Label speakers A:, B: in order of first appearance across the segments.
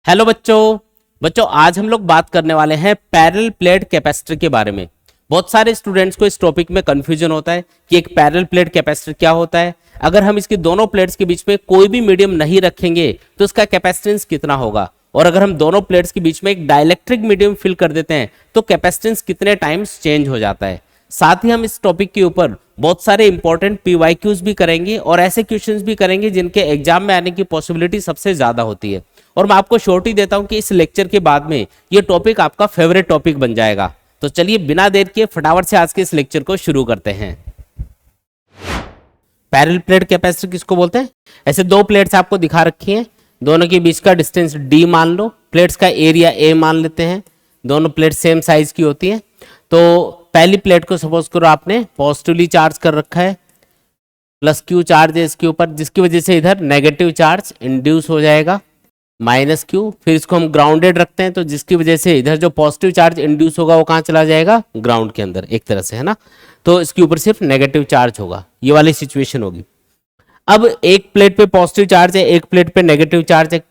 A: Hello बच्चों। आज हम लोग बात करने वाले हैं पैरेलल प्लेट कैपेसिटर के बारे में। बहुत सारे स्टूडेंट्स को इस टॉपिक में कंफ्यूजन होता है कि एक पैरेलल प्लेट कैपेसिटर क्या होता है। अगर हम इसकी दोनों प्लेट्स के बीच में कोई भी मीडियम नहीं रखेंगे तो उसका कैपेसिटेंस कितना होगा, और अगर हम दोनों प्लेट्स के बीच में एक डाइलेक्ट्रिक मीडियम फिल कर देते हैं तो कैपेसिटेंस कितने टाइम्स चेंज हो जाता है। साथ ही हम इस टॉपिक के ऊपर बहुत सारे इंपॉर्टेंट पीवाईक्यूज भी करेंगे और ऐसे क्वेश्चंस भी करेंगे जिनके एग्जाम में आने की पॉसिबिलिटी सबसे ज्यादा होती है। और मैं आपको श्योरिटी देता हूं कि इस लेक्चर के बाद में ये टॉपिक आपका फेवरेट टॉपिक बन जाएगा। तो चलिए बिना देर किए फटाफट से आज के इस लेक्चर को शुरू करते हैं। पैरेलल प्लेट कैपेसिटर किसको बोलते हैं? ऐसे दो प्लेट्स आपको दिखा रखी हैं, दोनों के बीच का डिस्टेंस d मान लो, प्लेट्स का एरिया a मान लेते हैं, दोनों प्लेट सेम साइज की होती हैं। तो पहली प्लेट को सपोज करो आपने पॉजिटिवली चार्ज कर रखा है, प्लस क्यू चार्ज है इसके ऊपर, जिसकी वजह से इधर नेगेटिव चार्ज इंड्यूस हो जाएगा माइनस क्यू। फिर इसको हम ग्राउंडेड रखते हैं तो जिसकी वजह से इधर जो पॉजिटिव चार्ज इंड्यूस होगा वो कहाँ चला जाएगा? ग्राउंड के अंदर, एक तरह से, है ना। तो इसके ऊपर सिर्फ नेगेटिव चार्ज होगा, ये वाली सिचुएशन होगी। अब एक प्लेट पे पॉजिटिव चार्ज है, एक प्लेट पे नेगेटिव चार्ज है,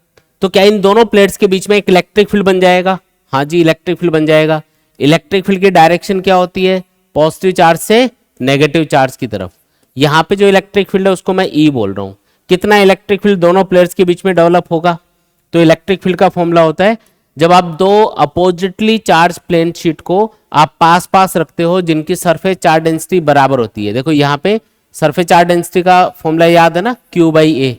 A: तो क्या इन दोनों प्लेट्स के बीच में एक इलेक्ट्रिक फील्ड बन जाएगा? हाँ जी, इलेक्ट्रिक फील्ड बन जाएगा। इलेक्ट्रिक फील्ड की डायरेक्शन क्या होती है? पॉजिटिव चार्ज से नेगेटिव चार्ज की तरफ। यहाँ पे जो इलेक्ट्रिक फील्ड है उसको मैं ई बोल रहा हूँ। कितना इलेक्ट्रिक फील्ड दोनों प्लेट्स के बीच में डेवलप होगा? तो इलेक्ट्रिक फील्ड का फॉर्मूला होता है, जब आप दो अपोजिटली चार्ज प्लेन शीट को आप पास पास रखते हो जिनकी सरफेस चार्ज डेंसिटी बराबर होती है। देखो यहाँ पे सरफेस चार्ज डेंसिटी का फॉर्मूला याद है ना, Q/A।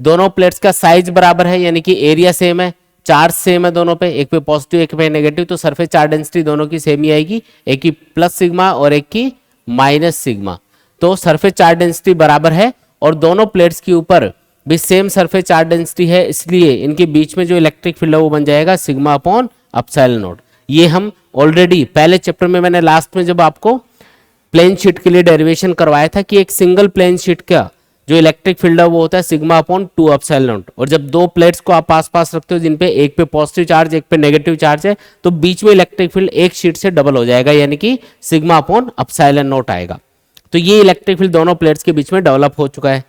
A: दोनों प्लेट्स का साइज बराबर है, यानी कि एरिया सेम है, चार्ज सेम है दोनों पे, एक पे पॉजिटिव एक पे नेगेटिव, तो सरफेस चार्ज डेंसिटी दोनों की सेम ही आएगी, एक की प्लस सिग्मा और एक की माइनस सिग्मा। तो सरफेस चार्ज डेंसिटी बराबर है और दोनों प्लेट्स के ऊपर भी सेम सरफेस चार्ज डेंसिटी है, इसलिए इनके बीच में जो इलेक्ट्रिक फील्ड है वो बन जाएगा सिग्मा अपॉन एप्सिलॉन नॉट। ये हम ऑलरेडी पहले चैप्टर में, मैंने लास्ट में जब आपको प्लेन शीट के लिए डेरिवेशन करवाया था कि एक सिंगल प्लेन शीट का जो इलेक्ट्रिक फील्ड है वो होता है सिग्मा अपॉन 2 एप्सिलॉन नॉट। और जब दो प्लेट्स को आप पास पास रखते हो जिनपे एक पे पॉजिटिव चार्ज एक पे नेगेटिव चार्ज है, तो बीच में इलेक्ट्रिक फील्ड एक शीट से डबल हो जाएगा, यानी कि सिग्मा अपॉन एप्सिलॉन नॉट आएगा। तो ये इलेक्ट्रिक फील्ड दोनों प्लेट्स के बीच में डेवलप हो चुका है।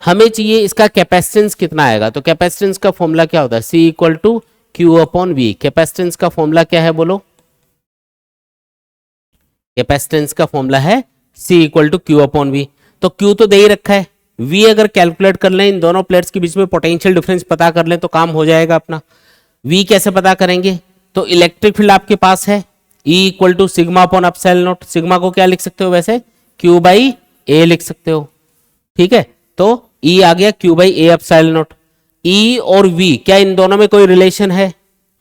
A: हमें चाहिए इसका कैपेसिटेंस कितना आएगा। तो कैपेसिटेंस का फॉर्मूला क्या होता है? C equal to Q upon V. Capacitance का फॉर्मूला क्या है बोलो? कैपेसिटेंस का फॉर्मूला है C equal to Q upon V. तो Q तो दे ही रखा है, V अगर कैलकुलेट कर लें, इन दोनों प्लेट्स के बीच में पोटेंशियल डिफरेंस पता कर लें तो काम हो जाएगा अपना। V कैसे पता करेंगे? तो इलेक्ट्रिक फील्ड आपके पास है E equal to sigma upon epsilon naught. Sigma को क्या लिख सकते हो वैसे? Q/A लिख सकते हो, ठीक है। तो E आ गया Q/A एप्सिलॉन नॉट। E और V क्या इन दोनों में कोई रिलेशन है?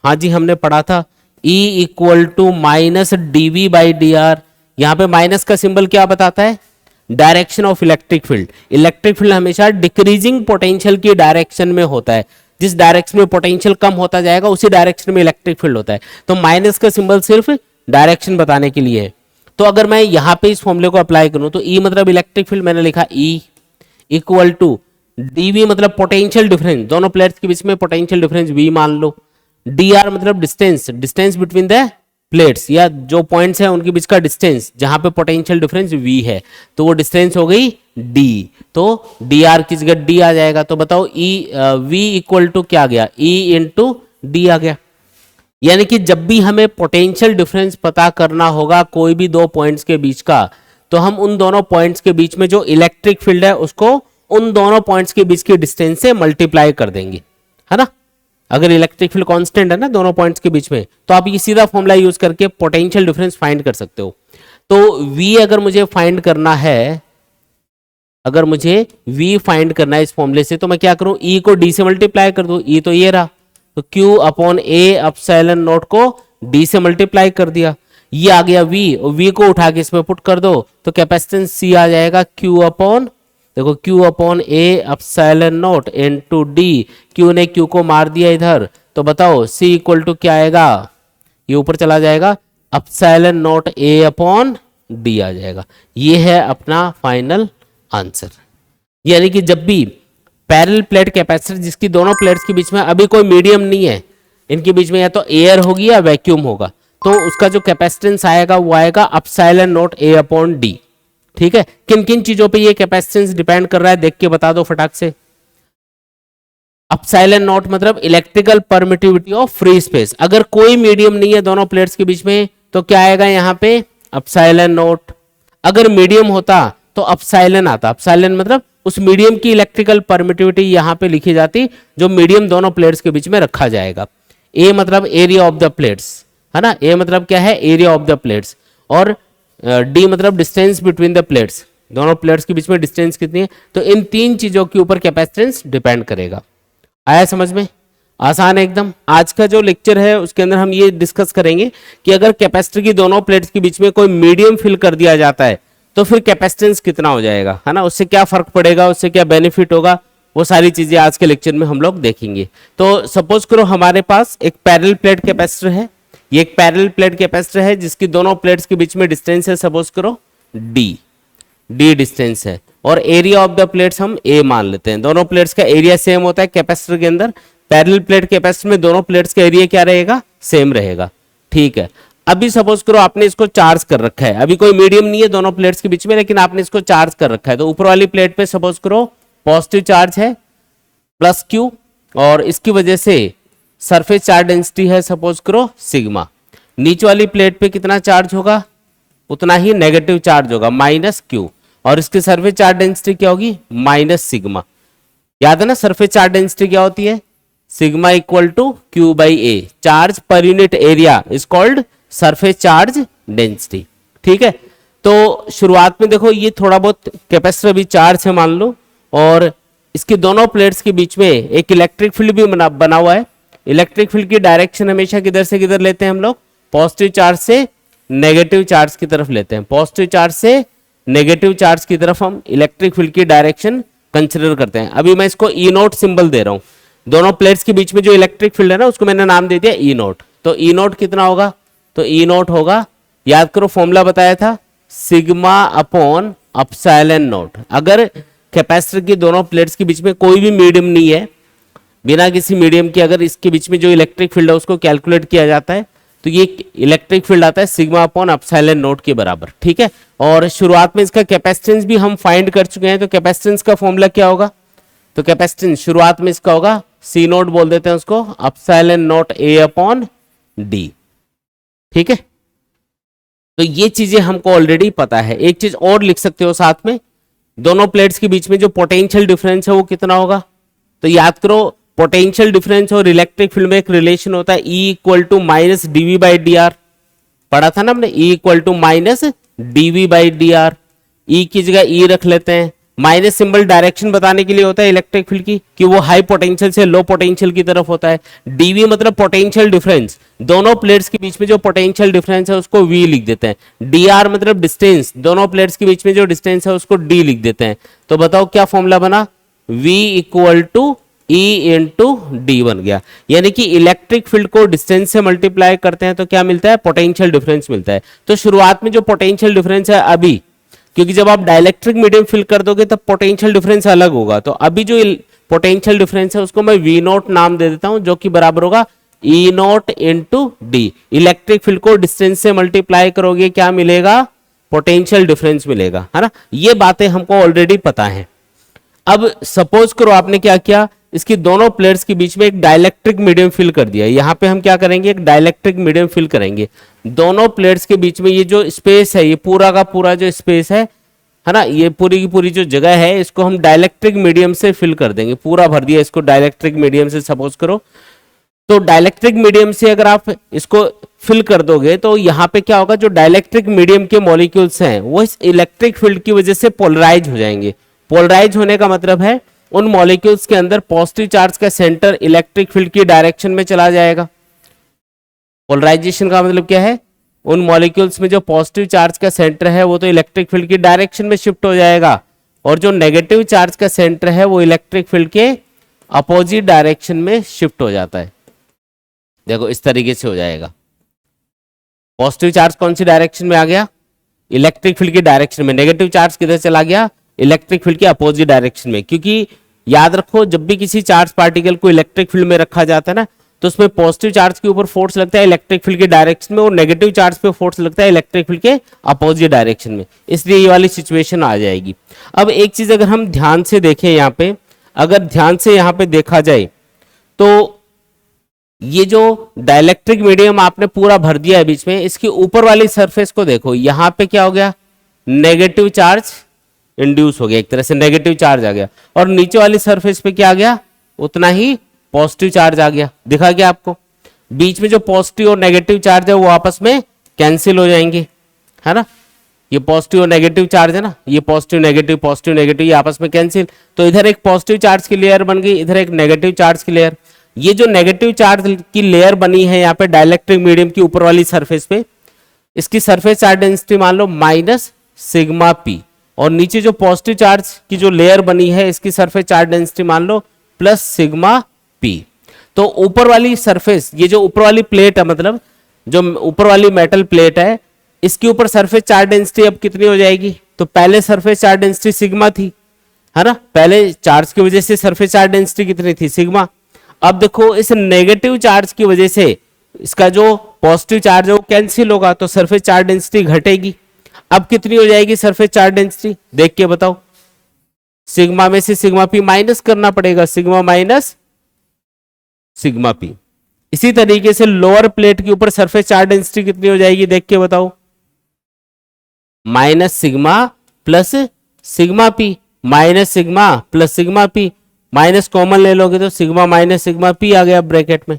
A: हाँ जी, हमने पढ़ा था E equal to minus dV/dr। यहाँ पे माइनस का सिंबल क्या बताता है? Direction of electric field. Electric field हमेशा डिक्रीजिंग पोटेंशियल की डायरेक्शन में होता है, जिस डायरेक्शन में पोटेंशियल कम होता जाएगा उसी डायरेक्शन में इलेक्ट्रिक फील्ड होता है। तो माइनस का सिंबल सिर्फ डायरेक्शन बताने के लिए है। तो अगर मैं यहाँ पे इस फॉर्मूले को अप्लाई करूँ तो E मतलब इलेक्ट्रिक फील्ड, मैंने लिखा E इक्वल टू dV मतलब पोटेंशियल डिफरेंस, दोनों प्लेट्स के बीच में पोटेंशियल डिफरेंस V मान लो। dr मतलब distance, distance between the plates, या जो पॉइंट्स हैं उनके बीच का डिस्टेंस जहां पे पोटेंशियल डिफरेंस V है, तो वो डिस्टेंस हो गई d। तो dr की जगह d आ जाएगा। तो बताओ V इक्वल टू क्या आ गया? E इंटू डी आ गया। यानी कि जब भी हमें पोटेंशियल डिफरेंस पता करना होगा कोई भी दो पॉइंट्स के बीच का, तो हम उन दोनों पॉइंट्स के बीच में जो इलेक्ट्रिक फील्ड है उसको उन दोनों पॉइंट्स के बीच के डिस्टेंस से मल्टीप्लाई कर देंगे, है ना। अगर इलेक्ट्रिक फील्ड कांस्टेंट है ना दोनों पॉइंट्स के बीच में, तो आप ये सीधा फॉर्मूला यूज करके पोटेंशियल डिफरेंस फाइंड कर सकते हो। तो V अगर मुझे फाइंड करना है, अगर मुझे V फाइंड करना है इस फॉर्मूले से, तो मैं क्या करूं? E को D से मल्टीप्लाई कर दूं। E तो ये रहा, तो Q upon A epsilon not को D से मल्टीप्लाई कर दिया, ये आ गया V, और V को उठा के इसमें पुट कर दो तो कैपेसिटेंस C आ जाएगा Q अपॉन, देखो Q upon A epsilon not into D। Q ने Q को मार दिया इधर, तो बताओ C इक्वल टू क्या आएगा? ये ऊपर चला जाएगा, epsilon naught A upon D आ जाएगा। ये है अपना फाइनल आंसर। यानी कि जब भी पैरेलल प्लेट कैपेसिटर जिसकी दोनों प्लेट्स के बीच में अभी कोई मीडियम नहीं है, इनके बीच में या तो एयर होगी या वैक्यूम होगा, तो उसका जो कैपेसिटेंस आएगा वो आएगा epsilon naught A upon D। ठीक है। किन किन चीजों पे ये कैपेसिटेंस डिपेंड कर रहा है देख के बता दो फटाक से। अपसाइलन नॉट मतलब electrical permittivity of free space. अगर कोई मीडियम नहीं है दोनों प्लेट्स के बीच में तो क्या आएगा यहाँ पे अपसाइलन नॉट। अगर मीडियम होता तो अपसाइलन आता। अपसाइलन मतलब उस मीडियम की इलेक्ट्रिकल परमिटिविटी यहाँ पे लिखी जाती जो मीडियम दोनों प्लेट्स के बीच में रखा जाएगा। ए मतलब एरिया ऑफ द प्लेट्स, है ना। ए मतलब क्या है, एरिया ऑफ द प्लेट्स। और डी मतलब डिस्टेंस बिटवीन द प्लेट्स, दोनों प्लेट्स के बीच में डिस्टेंस कितनी है। तो इन तीन चीजों के ऊपर कैपेसिटेंस डिपेंड करेगा। आया समझ में, आसान है एकदम। आज का जो लेक्चर है उसके अंदर हम ये डिस्कस करेंगे कि अगर कैपेसिटर की दोनों प्लेट्स के बीच में कोई मीडियम फिल कर दिया जाता है तो फिर कैपेसिटेंस कितना हो जाएगा, है ना, उससे क्या फर्क पड़ेगा, उससे क्या बेनिफिट होगा, वो सारी चीजें आज के लेक्चर में हम लोग देखेंगे। तो सपोज करो हमारे पास एक पैरेलल प्लेट कैपेसिटर है। ये एक पैरेलल प्लेट कैपेसिटर है जिसकी दोनों प्लेट्स के बीच में डिस्टेंस है सपोज करो डी डिस्टेंस है, और एरिया ऑफ द प्लेट्स हम ए मान लेते हैं। दोनों प्लेट्स का एरिया सेम होता है कैपेसिटर के अंदर। पैरेलल प्लेट कैपेसिटर में दोनों प्लेट्स का एरिया क्या रहेगा, सेम रहेगा। ठीक है, अभी सपोज करो आपने इसको चार्ज कर रखा है। अभी कोई मीडियम नहीं है दोनों प्लेट्स के बीच में, लेकिन आपने इसको चार्ज कर रखा है। तो ऊपर वाली प्लेट पे सपोज करो पॉजिटिव चार्ज है प्लस क्यू, और इसकी वजह से सरफेस चार्ज डेंसिटी है सपोज करो सिग्मा। नीचे वाली प्लेट पे कितना चार्ज होगा, उतना ही नेगेटिव चार्ज होगा माइनस क्यू, और इसकी सरफेस चार्ज डेंसिटी क्या होगी, माइनस सिग्मा। याद है ना सरफेस चार्ज डेंसिटी क्या होती है, sigma equal to Q by A. Charge पर unit area is called surface charge density. ठीक है, तो शुरुआत में देखो ये थोड़ा बहुत कैपेसिटर भी चार्ज है मान लो, और इसके दोनों प्लेट्स के बीच में एक इलेक्ट्रिक फील्ड भी बना हुआ है। इलेक्ट्रिक फील्ड की डायरेक्शन हमेशा किधर से किधर लेते हैं हम लोग, पॉजिटिव चार्ज से नेगेटिव चार्ज की तरफ लेते हैं। पॉजिटिव चार्ज से नेगेटिव चार्ज की तरफ हम इलेक्ट्रिक फील्ड की डायरेक्शन कंसिडर करते हैं। अभी मैं इसको ई नोट सिंबल दे रहा हूं। दोनों प्लेट्स के बीच में जो इलेक्ट्रिक फील्ड है ना उसको मैंने नाम दे दिया ई नोट। तो ई नोट कितना होगा, तो ई नोट होगा, याद करो फॉर्मूला बताया था, सिग्मा अपॉन अपसाइलन नोट। अगर कैपेसिटर की दोनों प्लेट्स के बीच में कोई भी मीडियम नहीं है, बिना किसी मीडियम के अगर इसके बीच में जो इलेक्ट्रिक फील्ड है उसको कैलकुलेट किया जाता है तो ये इलेक्ट्रिक फील्ड आता है सिग्मा अपॉन अपसाइलन नोट के बराबर। ठीक है, और शुरुआत में इसका कैपेसिटेंस भी हम फाइंड कर चुके हैं। तो कैपेसिटेंस का फॉर्मूला क्या होगा, तो कैपेसिटेंस शुरुआत में इसका होगा सी नोट बोल देते हैं उसको, अपसाइलन नोट ए अपॉन डी। ठीक है, तो ये चीजें हमको ऑलरेडी पता है। एक चीज और लिख सकते हो साथ में, दोनों प्लेट्स के बीच में जो पोटेंशियल डिफरेंस है वो कितना होगा। तो याद करो पोटेंशियल डिफरेंस और इलेक्ट्रिक फील्ड में एक रिलेशन होता है, E equal to minus dv by d r. पढ़ा था ना हमने, E equal to minus dv by d r. E की जगह ई रख लेते हैं। माइनस सिंबल डायरेक्शन बताने के लिए होता है इलेक्ट्रिक फील्ड की, कि वो हाई पोटेंशियल से लो पोटेंशियल की तरफ होता है। डीवी मतलब पोटेंशियल डिफरेंस, दोनों प्लेट्स के बीच में जो पोटेंशियल डिफरेंस है उसको वी लिख देते हैं। डी आर मतलब डिस्टेंस, दोनों प्लेट्स के बीच में जो डिस्टेंस है उसको डी लिख देते हैं। तो बताओ क्या फॉर्मूला बना, V equal to E into D बन गया। यानी कि इलेक्ट्रिक फील्ड को डिस्टेंस से मल्टीप्लाई करते हैं तो क्या मिलता है, पोटेंशियल डिफरेंस मिलता है। तो शुरुआत में जो पोटेंशियल डिफरेंस है अभी, क्योंकि जब आप डाइलेक्ट्रिक मीडियम फिल कर दोगे तब पोटेंशियल डिफरेंस अलग होगा, तो अभी जो पोटेंशियल डिफरेंस है उसको मैं V नोट नाम दे देता हूं, जो कि बराबर होगा E note into D. Electric field को डिस्टेंस से मल्टीप्लाई करोगे क्या मिलेगा, पोटेंशियल डिफरेंस मिलेगा, है ना। ये बातें हमको ऑलरेडी पता है। अब सपोज करो आपने क्या किया, इसकी दोनों प्लेट्स के बीच में एक डाइलेक्ट्रिक मीडियम फिल कर दिया। यहां पे हम क्या करेंगे, एक डाइलेक्ट्रिक मीडियम फिल करेंगे। दोनों प्लेट्स के बीच में ये जो स्पेस है, ये पूरा का पूरा जो स्पेस है ना, ये पूरी की पूरी जो जगह है इसको हम डाइलेक्ट्रिक मीडियम से फिल कर देंगे। पूरा भर दिया इसको डाइलेक्ट्रिक मीडियम से सपोज करो। तो डाइलेक्ट्रिक मीडियम से अगर आप इसको फिल कर दोगे तो यहाँ पे क्या होगा, जो डाइलेक्ट्रिक मीडियम के मॉलिक्यूल्स हैं वो इस इलेक्ट्रिक फील्ड की वजह से पोलराइज हो जाएंगे। पोलराइज होने का मतलब है उन मॉलिक्यूल्स के अंदर पॉजिटिव चार्ज का सेंटर इलेक्ट्रिक फील्ड की डायरेक्शन में चला जाएगा। पोलराइजेशन का मतलब क्या है, उन मॉलिक्यूल्स में जो पॉजिटिव चार्ज का सेंटर है वो तो इलेक्ट्रिक फील्ड की डायरेक्शन में शिफ्ट हो जाएगा, और जो नेगेटिव चार्ज का सेंटर है वो इलेक्ट्रिक फील्ड के अपोजिट डायरेक्शन में शिफ्ट हो जाता है। देखो इस तरीके से हो जाएगा। पॉजिटिव चार्ज कौन सी डायरेक्शन में आ गया, इलेक्ट्रिक फील्ड की डायरेक्शन में। नेगेटिव चार्ज किधर चला गया, इलेक्ट्रिक फील्ड के अपोजिट डायरेक्शन में। क्योंकि याद रखो जब भी किसी चार्ज पार्टिकल को इलेक्ट्रिक फील्ड में रखा जाता है ना, तो उसमें पॉजिटिव चार्ज के ऊपर फोर्स लगता है इलेक्ट्रिक फील्ड के डायरेक्शन में, और नेगेटिव चार्ज पे फोर्स लगता है इलेक्ट्रिक फील्ड के अपोजिट डायरेक्शन में। इसलिए ये वाली सिचुएशन आ जाएगी। अब एक चीज अगर हम ध्यान से देखें यहाँ पे, अगर ध्यान से यहाँ पे देखा जाए तो ये जो डाइलेक्ट्रिक मीडियम आपने पूरा भर दिया है बीच में, इसकी ऊपर वाली सरफेस को देखो, यहां पे क्या हो गया, नेगेटिव चार्ज इंड्यूस हो गया, एक तरह से नेगेटिव चार्ज आ गया, और नीचे वाली सरफेस पे क्या आ गया, उतना ही पॉजिटिव चार्ज आ गया। दिखा गया आपको, बीच में जो पॉजिटिव और नेगेटिव चार्ज है वो आपस में कैंसिल हो जाएंगे, है ना। ये पॉजिटिव और नेगेटिव चार्ज है ना, ये पॉजिटिव नेगेटिव ये आपस में कैंसिल, तो इधर एक पॉजिटिव चार्ज की लेयर बन गई, इधर एक नेगेटिव चार्ज की लेयर। ये जो नेगेटिव चार्ज की लेयर बनी है यहाँ पे डाइलेक्ट्रिक मीडियम की ऊपर वाली सरफेस पे, इसकी सरफेस चार्ज डेंसिटी मान लो माइनस सिग्मा पी, और नीचे जो पॉजिटिव चार्ज की जो लेयर बनी है इसकी सरफेस चार्ज डेंसिटी मान लो प्लस सिग्मा पी। तो ऊपर वाली सरफेस, ये जो ऊपर वाली प्लेट है, मतलब जो ऊपर वाली मेटल प्लेट है, इसके ऊपर सरफेस चार्ज डेंसिटी अब कितनी हो जाएगी, तो पहले सरफेस चार्ज डेंसिटी सिग्मा थी, है ना, पहले चार्ज की वजह से सरफेस चार्ज डेंसिटी कितनी थी, सिग्मा। अब देखो इस नेगेटिव चार्ज की वजह से इसका जो पॉजिटिव चार्ज है वो कैंसिल होगा, तो सरफेस चार्ज डेंसिटी घटेगी। अब कितनी हो जाएगी सरफेस चार्ज डेंसिटी, देख के बताओ, सिग्मा में से सिग्मा पी माइनस करना पड़ेगा, सिग्मा माइनस सिग्मा पी। इसी तरीके से लोअर प्लेट के ऊपर सरफेस चार्ज डेंसिटी कितनी हो जाएगी, देख के बताओ, minus sigma plus sigma P, minus sigma plus sigma P, minus common ले लोगे तो सिग्मा माइनस सिग्मा पी आ गया ब्रैकेट में।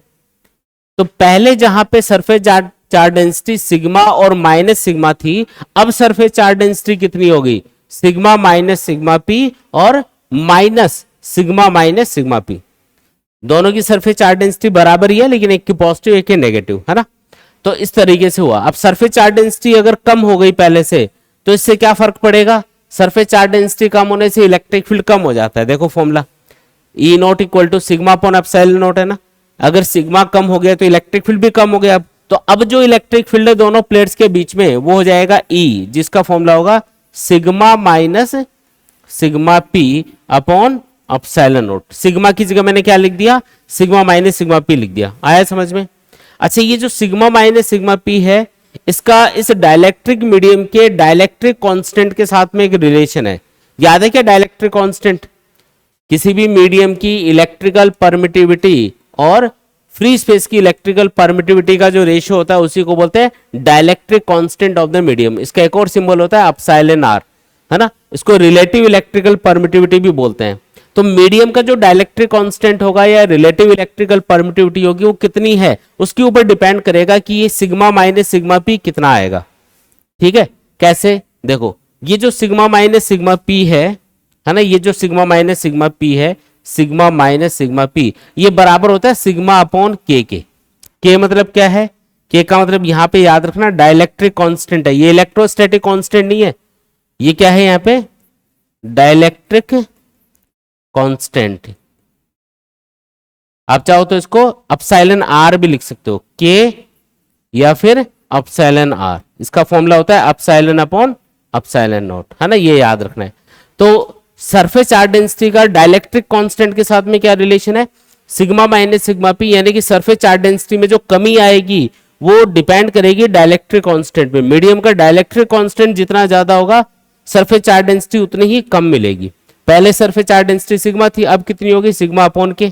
A: तो पहले जहां पे सरफेस चार्ज डेंसिटी सिग्मा और माइनस सिग्मा थी, अब सरफेस चार्ज डेंसिटी कितनी हो गई, सिग्मा माइनस सिग्मा पी और माइनस सिग्मा पी। दोनों की सरफेस चार्ज डेंसिटी बराबर ही है, लेकिन एक की पॉजिटिव एक की नेगेटिव, है ना। तो इस तरीके से हुआ। अब सरफेस चार्ज डेंसिटी अगर कम हो गई पहले से, तो इससे क्या फर्क पड़ेगा, सरफेस चार्ज डेंसिटी कम होने से इलेक्ट्रिक फील्ड कम हो जाता है। देखो formula, E naught equal to sigma upon epsilon naught, है ना। अगर सिग्मा कम हो गया तो इलेक्ट्रिक फील्ड भी कम हो गया। तो अब जो इलेक्ट्रिक फील्ड है दोनों प्लेट्स के बीच में वो हो जाएगा ई, जिसका फॉर्मूला होगा sigma minus sigma P upon epsilon naught. Sigma की जगह मैंने क्या लिख दिया, सिग्मा माइनस सिग्मा पी लिख दिया। आया समझ में। अच्छा, ये जो सिग्मा माइनस सिग्मा पी है, इसका इस डाइलेक्ट्रिक मीडियम के डाइलेक्ट्रिक कांस्टेंट के साथ में एक रिलेशन है। याद है क्या डाइलेक्ट्रिक कांस्टेंट, किसी भी मीडियम की इलेक्ट्रिकल परमिटिविटी और फ्री स्पेस की इलेक्ट्रिकल परमिटिविटी का जो रेशियो होता है उसी को बोलते हैं dielectric constant of the medium. इसका एक और सिंबल होता है एप्सिलॉन आर, है ना। इसको रिलेटिव इलेक्ट्रिकल परमिटिविटी भी बोलते हैं। तो मीडियम का जो डाइलेक्ट्रिक कांस्टेंट होगा या रिलेटिव इलेक्ट्रिकल परमिटिविटी होगी वो कितनी है, उसके ऊपर डिपेंड करेगा कि ये सिग्मा माइनस सिग्मा पी कितना आएगा। ठीक है, कैसे, देखो ये जो सिग्मा माइनस सिग्मा पी है ना, ये जो सिग्मा माइनस सिग्मा पी है, सिग्मा माइनस सिग्मा पी, ये बराबर होता है सिग्मा अपॉन के के। के मतलब क्या है, के का मतलब यहां पे याद रखना डाइलेक्ट्रिक कांस्टेंट है, ये इलेक्ट्रोस्टैटिक कांस्टेंट नहीं है, ये क्या है यहाँ पे डाइलेक्ट्रिक कांस्टेंट। आप चाहो तो इसको एप्सिलॉन आर भी लिख सकते हो, के या फिर एप्सिलॉन आर। इसका फॉर्मूला होता है एप्सिलॉन अपॉन एप्सिलॉन नॉट, है ना, ये याद रखना है। तो सरफेस चार्ज डेंसिटी का डाइलेक्ट्रिक कांस्टेंट के साथ में क्या रिलेशन है, सिग्मा माइनस सिग्मा पी, यानी कि सरफेस चार्ज डेंसिटी में जो कमी आएगी वो डिपेंड करेगी डाइलेक्ट्रिक कांस्टेंट पे। मीडियम का डाइलेक्ट्रिक कांस्टेंट जितना ज्यादा होगा सरफेस चार्ज डेंसिटी उतनी ही कम मिलेगी। पहले सरफेस चार्ज डेंसिटी सिग्मा थी, अब कितनी होगी, सिग्मा अपॉन के,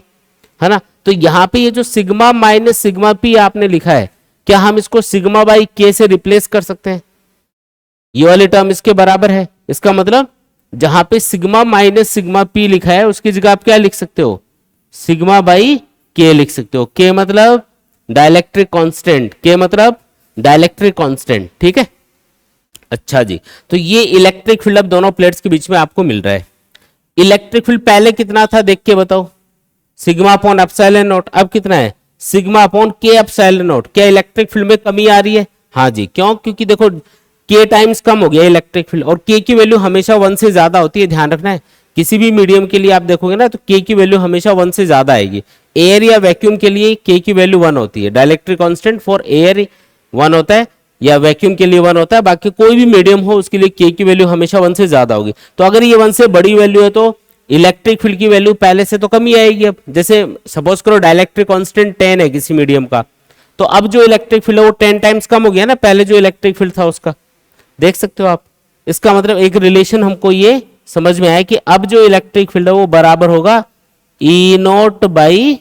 A: है ना। तो यहाँ पे ये जो सिग्मा माइनस सिग्मा पी आपने लिखा है, क्या हम इसको सिग्मा बाई के से रिप्लेस कर सकते हैं, ये वाली टर्म इसके बराबर है। इसका मतलब जहां पे सिग्मा माइनस सिग्मा पी लिखा है उसकी जगह आप क्या लिख सकते हो, सिग्मा बाई के लिख सकते हो। के मतलब डाइलेक्ट्रिक कांस्टेंट, के मतलब डाइलेक्ट्रिक कांस्टेंट, ठीक है। अच्छा जी, तो ये इलेक्ट्रिक फील्ड अब दोनों प्लेट्स के बीच में आपको मिल रहा है। इलेक्ट्रिक फील्ड पहले कितना था देख के बताओ, सिग्मा अपॉन एप्सिलॉन नॉट, अब कितना है सिग्मा अपॉन के एप्सिलॉन नॉट। क्या इलेक्ट्रिक फील्ड में कमी आ रही है, हाँ जी, क्यों, क्योंकि देखो के टाइम्स कम हो गया इलेक्ट्रिक फील्ड, और के की वैल्यू हमेशा 1 से ज्यादा होती है, ध्यान रखना है। किसी भी मीडियम के लिए आप देखोगे ना तो के की वैल्यू हमेशा 1 से ज्यादा आएगी। एयर या वैक्यूम के लिए के की वैल्यू 1 होती है, डाइलेक्ट्रिक कांस्टेंट फॉर एयर 1 होता है या वैक्यूम के लिए 1 होता है, बाकी कोई भी मीडियम हो उसके लिए के की वैल्यू हमेशा 1 से ज्यादा होगी। तो अगर ये 1 से बड़ी वैल्यू है तो इलेक्ट्रिक फील्ड की वैल्यू पहले से तो कम ही आएगी। अब जैसे सपोज करो डाइलेक्ट्रिक कांस्टेंट 10 है किसी मीडियम का, तो अब जो इलेक्ट्रिक फील्ड है वो 10 टाइम्स कम हो गया ना पहले जो इलेक्ट्रिक फील्ड था उसका, देख सकते हो आप। इसका मतलब एक रिलेशन हमको ये समझ में आया कि अब जो इलेक्ट्रिक फील्ड है वो बराबर होगा ई नॉट बाई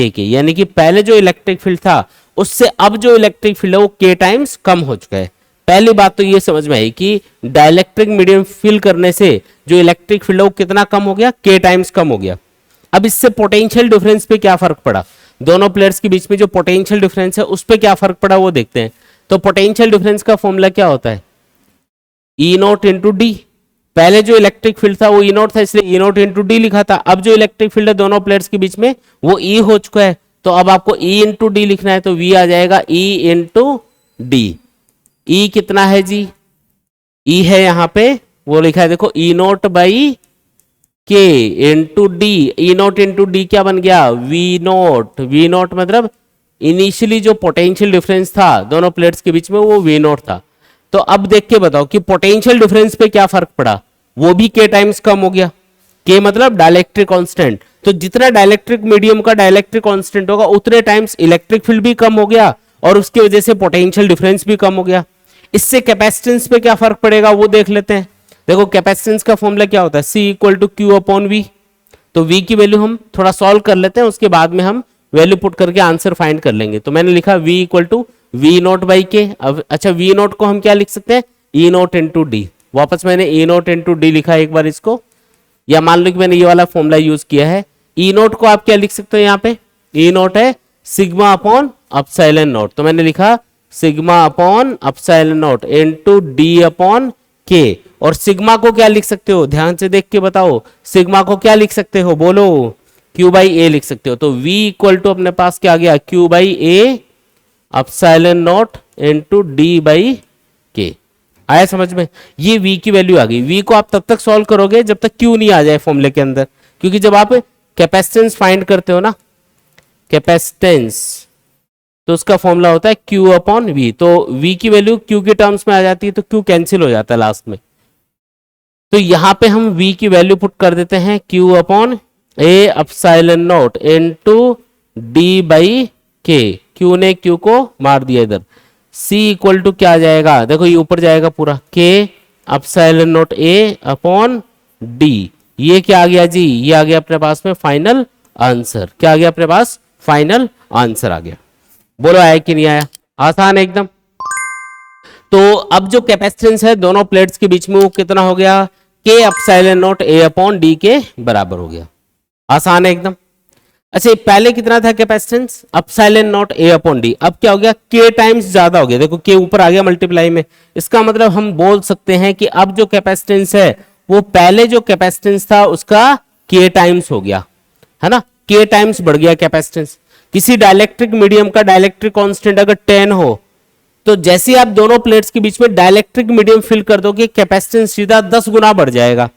A: के, यानी कि पहले जो इलेक्ट्रिक फील्ड था उससे अब जो इलेक्ट्रिक फील्ड है वो के टाइम्स कम हो चुका है। पहली बात तो ये समझ में आई कि डाइलेक्ट्रिक मीडियम फिल करने से जो इलेक्ट्रिक फील्ड है वो कितना कम हो गया, के टाइम्स कम हो गया। अब इससे पोटेंशियल डिफरेंस पे क्या फर्क पड़ा, दोनों प्लेयर्स के बीच में जो पोटेंशियल डिफरेंस है उस पे क्या फर्क पड़ा वो देखते हैं। तो पोटेंशियल डिफरेंस का फॉर्मूला क्या होता है, ई नॉट इंटू डी। पहले जो इलेक्ट्रिक फील्ड था वो ई नॉट था, इसलिए ई नॉट इंटू डी लिखा था। अब जो इलेक्ट्रिक फील्ड है दोनों प्लेयर्स के बीच में वो ई हो चुका है, तो अब आपको ई इंटू डी लिखना है, तो वी आ जाएगा ई इंटू डी। ई कितना है जी, ई है यहाँ पे वो लिखा है देखो, ई नॉट बाई के into D. E not into D क्या बन गया, वी नॉट। वी नॉट मतलब इनिशियली जो पोटेंशियल डिफरेंस था दोनों प्लेट्स के बीच में वो वी नॉट था। तो अब देख के बताओ कि पोटेंशियल डिफरेंस पे क्या फर्क पड़ा, वो भी के टाइम्स कम हो गया। के मतलब डाइलेक्ट्रिक कांस्टेंट, तो जितना डाइलेक्ट्रिक मीडियम का डाइलेक्ट्रिक कांस्टेंट होगा उतने टाइम्स इलेक्ट्रिक फील्ड भी कम हो गया और उसकी वजह से पोटेंशियल डिफरेंस भी कम हो गया। इससे कैपेसिटेंस पे क्या फर्क पड़ेगा वो देख लेते हैं। देखो कैपेसिटेंस का फॉर्मूला क्या होता है, C equal to Q upon V. तो V की वैल्यू हम थोड़ा सॉल्व कर लेते हैं, उसके बाद में हम वैल्यू पुट करके आंसर फाइंड कर लेंगे। तो मैंने लिखा V equal to V naught by K. अब अच्छा वी नॉट को हम क्या लिख सकते हैं, ई नॉट इंटू डी। वापस मैंने ई नॉट इंटू डी लिखा है एक बार इसको, या मान लो कि मैंने ये वाला फॉर्मूला यूज किया है। ई नॉट को आप क्या लिख सकते हो, यहाँ पे ई नॉट है सिग्मा अपॉन अपसाइलन नॉट, तो मैंने लिखा sigma upon epsilon not into D upon K. और सिग्मा को क्या लिख सकते हो, ध्यान से देख के बताओ, सिग्मा को क्या लिख सकते हो बोलो, क्यू बाई ए लिख सकते हो। तो v इक्वल टू अपने पास क्या आ गया, Q by A epsilon not into D by के। आया समझ में, ये v की वैल्यू आ गई। v को आप तब तक सॉल्व करोगे जब तक q नहीं आ जाए फॉर्मूले के अंदर, क्योंकि जब आप कैपेसिटेंस फाइंड करते हो ना, कैपेसिटेंस, तो उसका फॉर्मूला होता है q अपॉन वी। तो v की वैल्यू q के टर्म्स में आ जाती है, तो q कैंसिल हो जाता है लास्ट में। तो यहां पे हम v की वैल्यू पुट कर देते हैं q upon A epsilon not into D by K. q ने q को मार दिया इधर। c इक्वल टू क्या आ जाएगा, देखो ये ऊपर जाएगा पूरा, k epsilon not a upon D. ये क्या आ गया जी, ये आ गया अपने पास में फाइनल आंसर। क्या आ गया अपने पास, फाइनल आंसर आ गया। बोलो आया कि नहीं आया, आसान है एकदम। तो अब जो कैपेसिटेंस है दोनों प्लेट्स के बीच में वो कितना हो गया, के epsilon not a upon D के बराबर हो गया। आसान है एकदम। अच्छा पहले कितना था capacitance, epsilon not a upon D, अब क्या हो गया, के टाइम्स ज्यादा हो गया। देखो के ऊपर आ गया मल्टीप्लाई में, इसका मतलब हम बोल सकते हैं कि अब जो कैपेसिटेंस है वो पहले जो कैपेसिटेंस था उसका के टाइम्स हो गया, है ना, के टाइम्स बढ़ गया कैपेसिटेंस। किसी डाइलेक्ट्रिक मीडियम का डाइलेक्ट्रिक कांस्टेंट अगर 10 हो, तो जैसे ही आप दोनों प्लेट्स के बीच में डाइलेक्ट्रिक मीडियम फिल कर दोगे कैपेसिटेंस सीधा 10 गुना बढ़ जाएगा।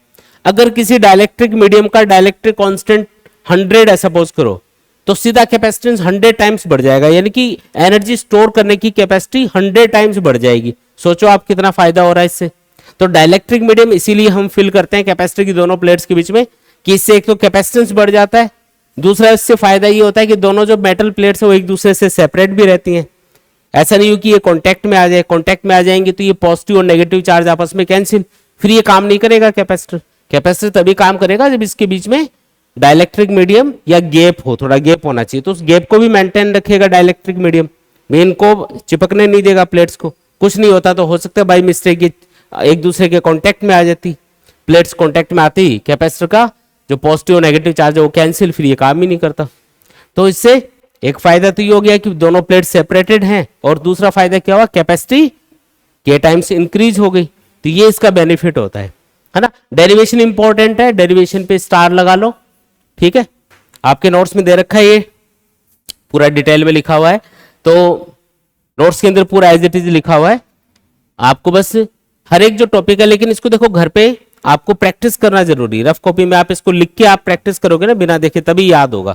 A: अगर किसी डाइलेक्ट्रिक मीडियम का डाइलेक्ट्रिक कांस्टेंट 100 है सपोज करो, तो सीधा कैपेसिटेंस 100 टाइम्स बढ़ जाएगा, यानी कि एनर्जी स्टोर करने की कैपेसिटी 100 टाइम्स बढ़ जाएगी। सोचो आप कितना फायदा हो रहा है इससे। तो डाइलेक्ट्रिक मीडियम इसीलिए हम फिल करते हैं कैपेसिटर की दोनों प्लेट्स के बीच में, कि इससे एक तो कैपेसिटेंस बढ़ जाता है, दूसरा इससे फायदा ये होता है कि दोनों जो मेटल प्लेट्स है वो एक दूसरे से सेपरेट भी रहती हैं। ऐसा नहीं हो कि ये कांटेक्ट में आ जाए, कांटेक्ट में आ जाएंगे तो ये पॉजिटिव और नेगेटिव चार्ज आपस में कैंसिल, फिर ये काम नहीं करेगा कैपेसिटर। कैपेसिटर तभी काम करेगा जब इसके बीच में डाइलेक्ट्रिक मीडियम या गैप हो, थोड़ा गैप होना चाहिए, तो उस गैप को भी मेंटेन रखेगा डाइलेक्ट्रिक मीडियम, मेन को चिपकने नहीं देगा प्लेट्स को। कुछ नहीं होता तो हो सकता है बाई मिस्टेक एक दूसरे के कांटेक्ट में आ जाती, प्लेट्स कांटेक्ट में आती, कैपेसिटर का जो पॉजिटिव और नेगेटिव चार्ज है वो कैंसिल, फिर ये काम ही नहीं करता। तो इससे एक फायदा तो ये हो गया कि दोनों प्लेट सेपरेटेड हैं, और दूसरा फायदा क्या हुआ, कैपेसिटी के टाइम्स इंक्रीज हो गई। तो ये इसका बेनिफिट होता है ना। डेरिवेशन इंपॉर्टेंट है, डेरिवेशन पे स्टार लगा लो, ठीक है। आपके नोट्स में दे रखा है, ये पूरा डिटेल में लिखा हुआ है, तो नोट्स के अंदर पूरा एज इट इज लिखा हुआ है। आपको बस हर एक जो टॉपिक है, लेकिन इसको देखो घर पे आपको प्रैक्टिस करना जरूरी है। रफ कॉपी में आप इसको लिख के आप प्रैक्टिस करोगे ना बिना देखे, तभी याद होगा।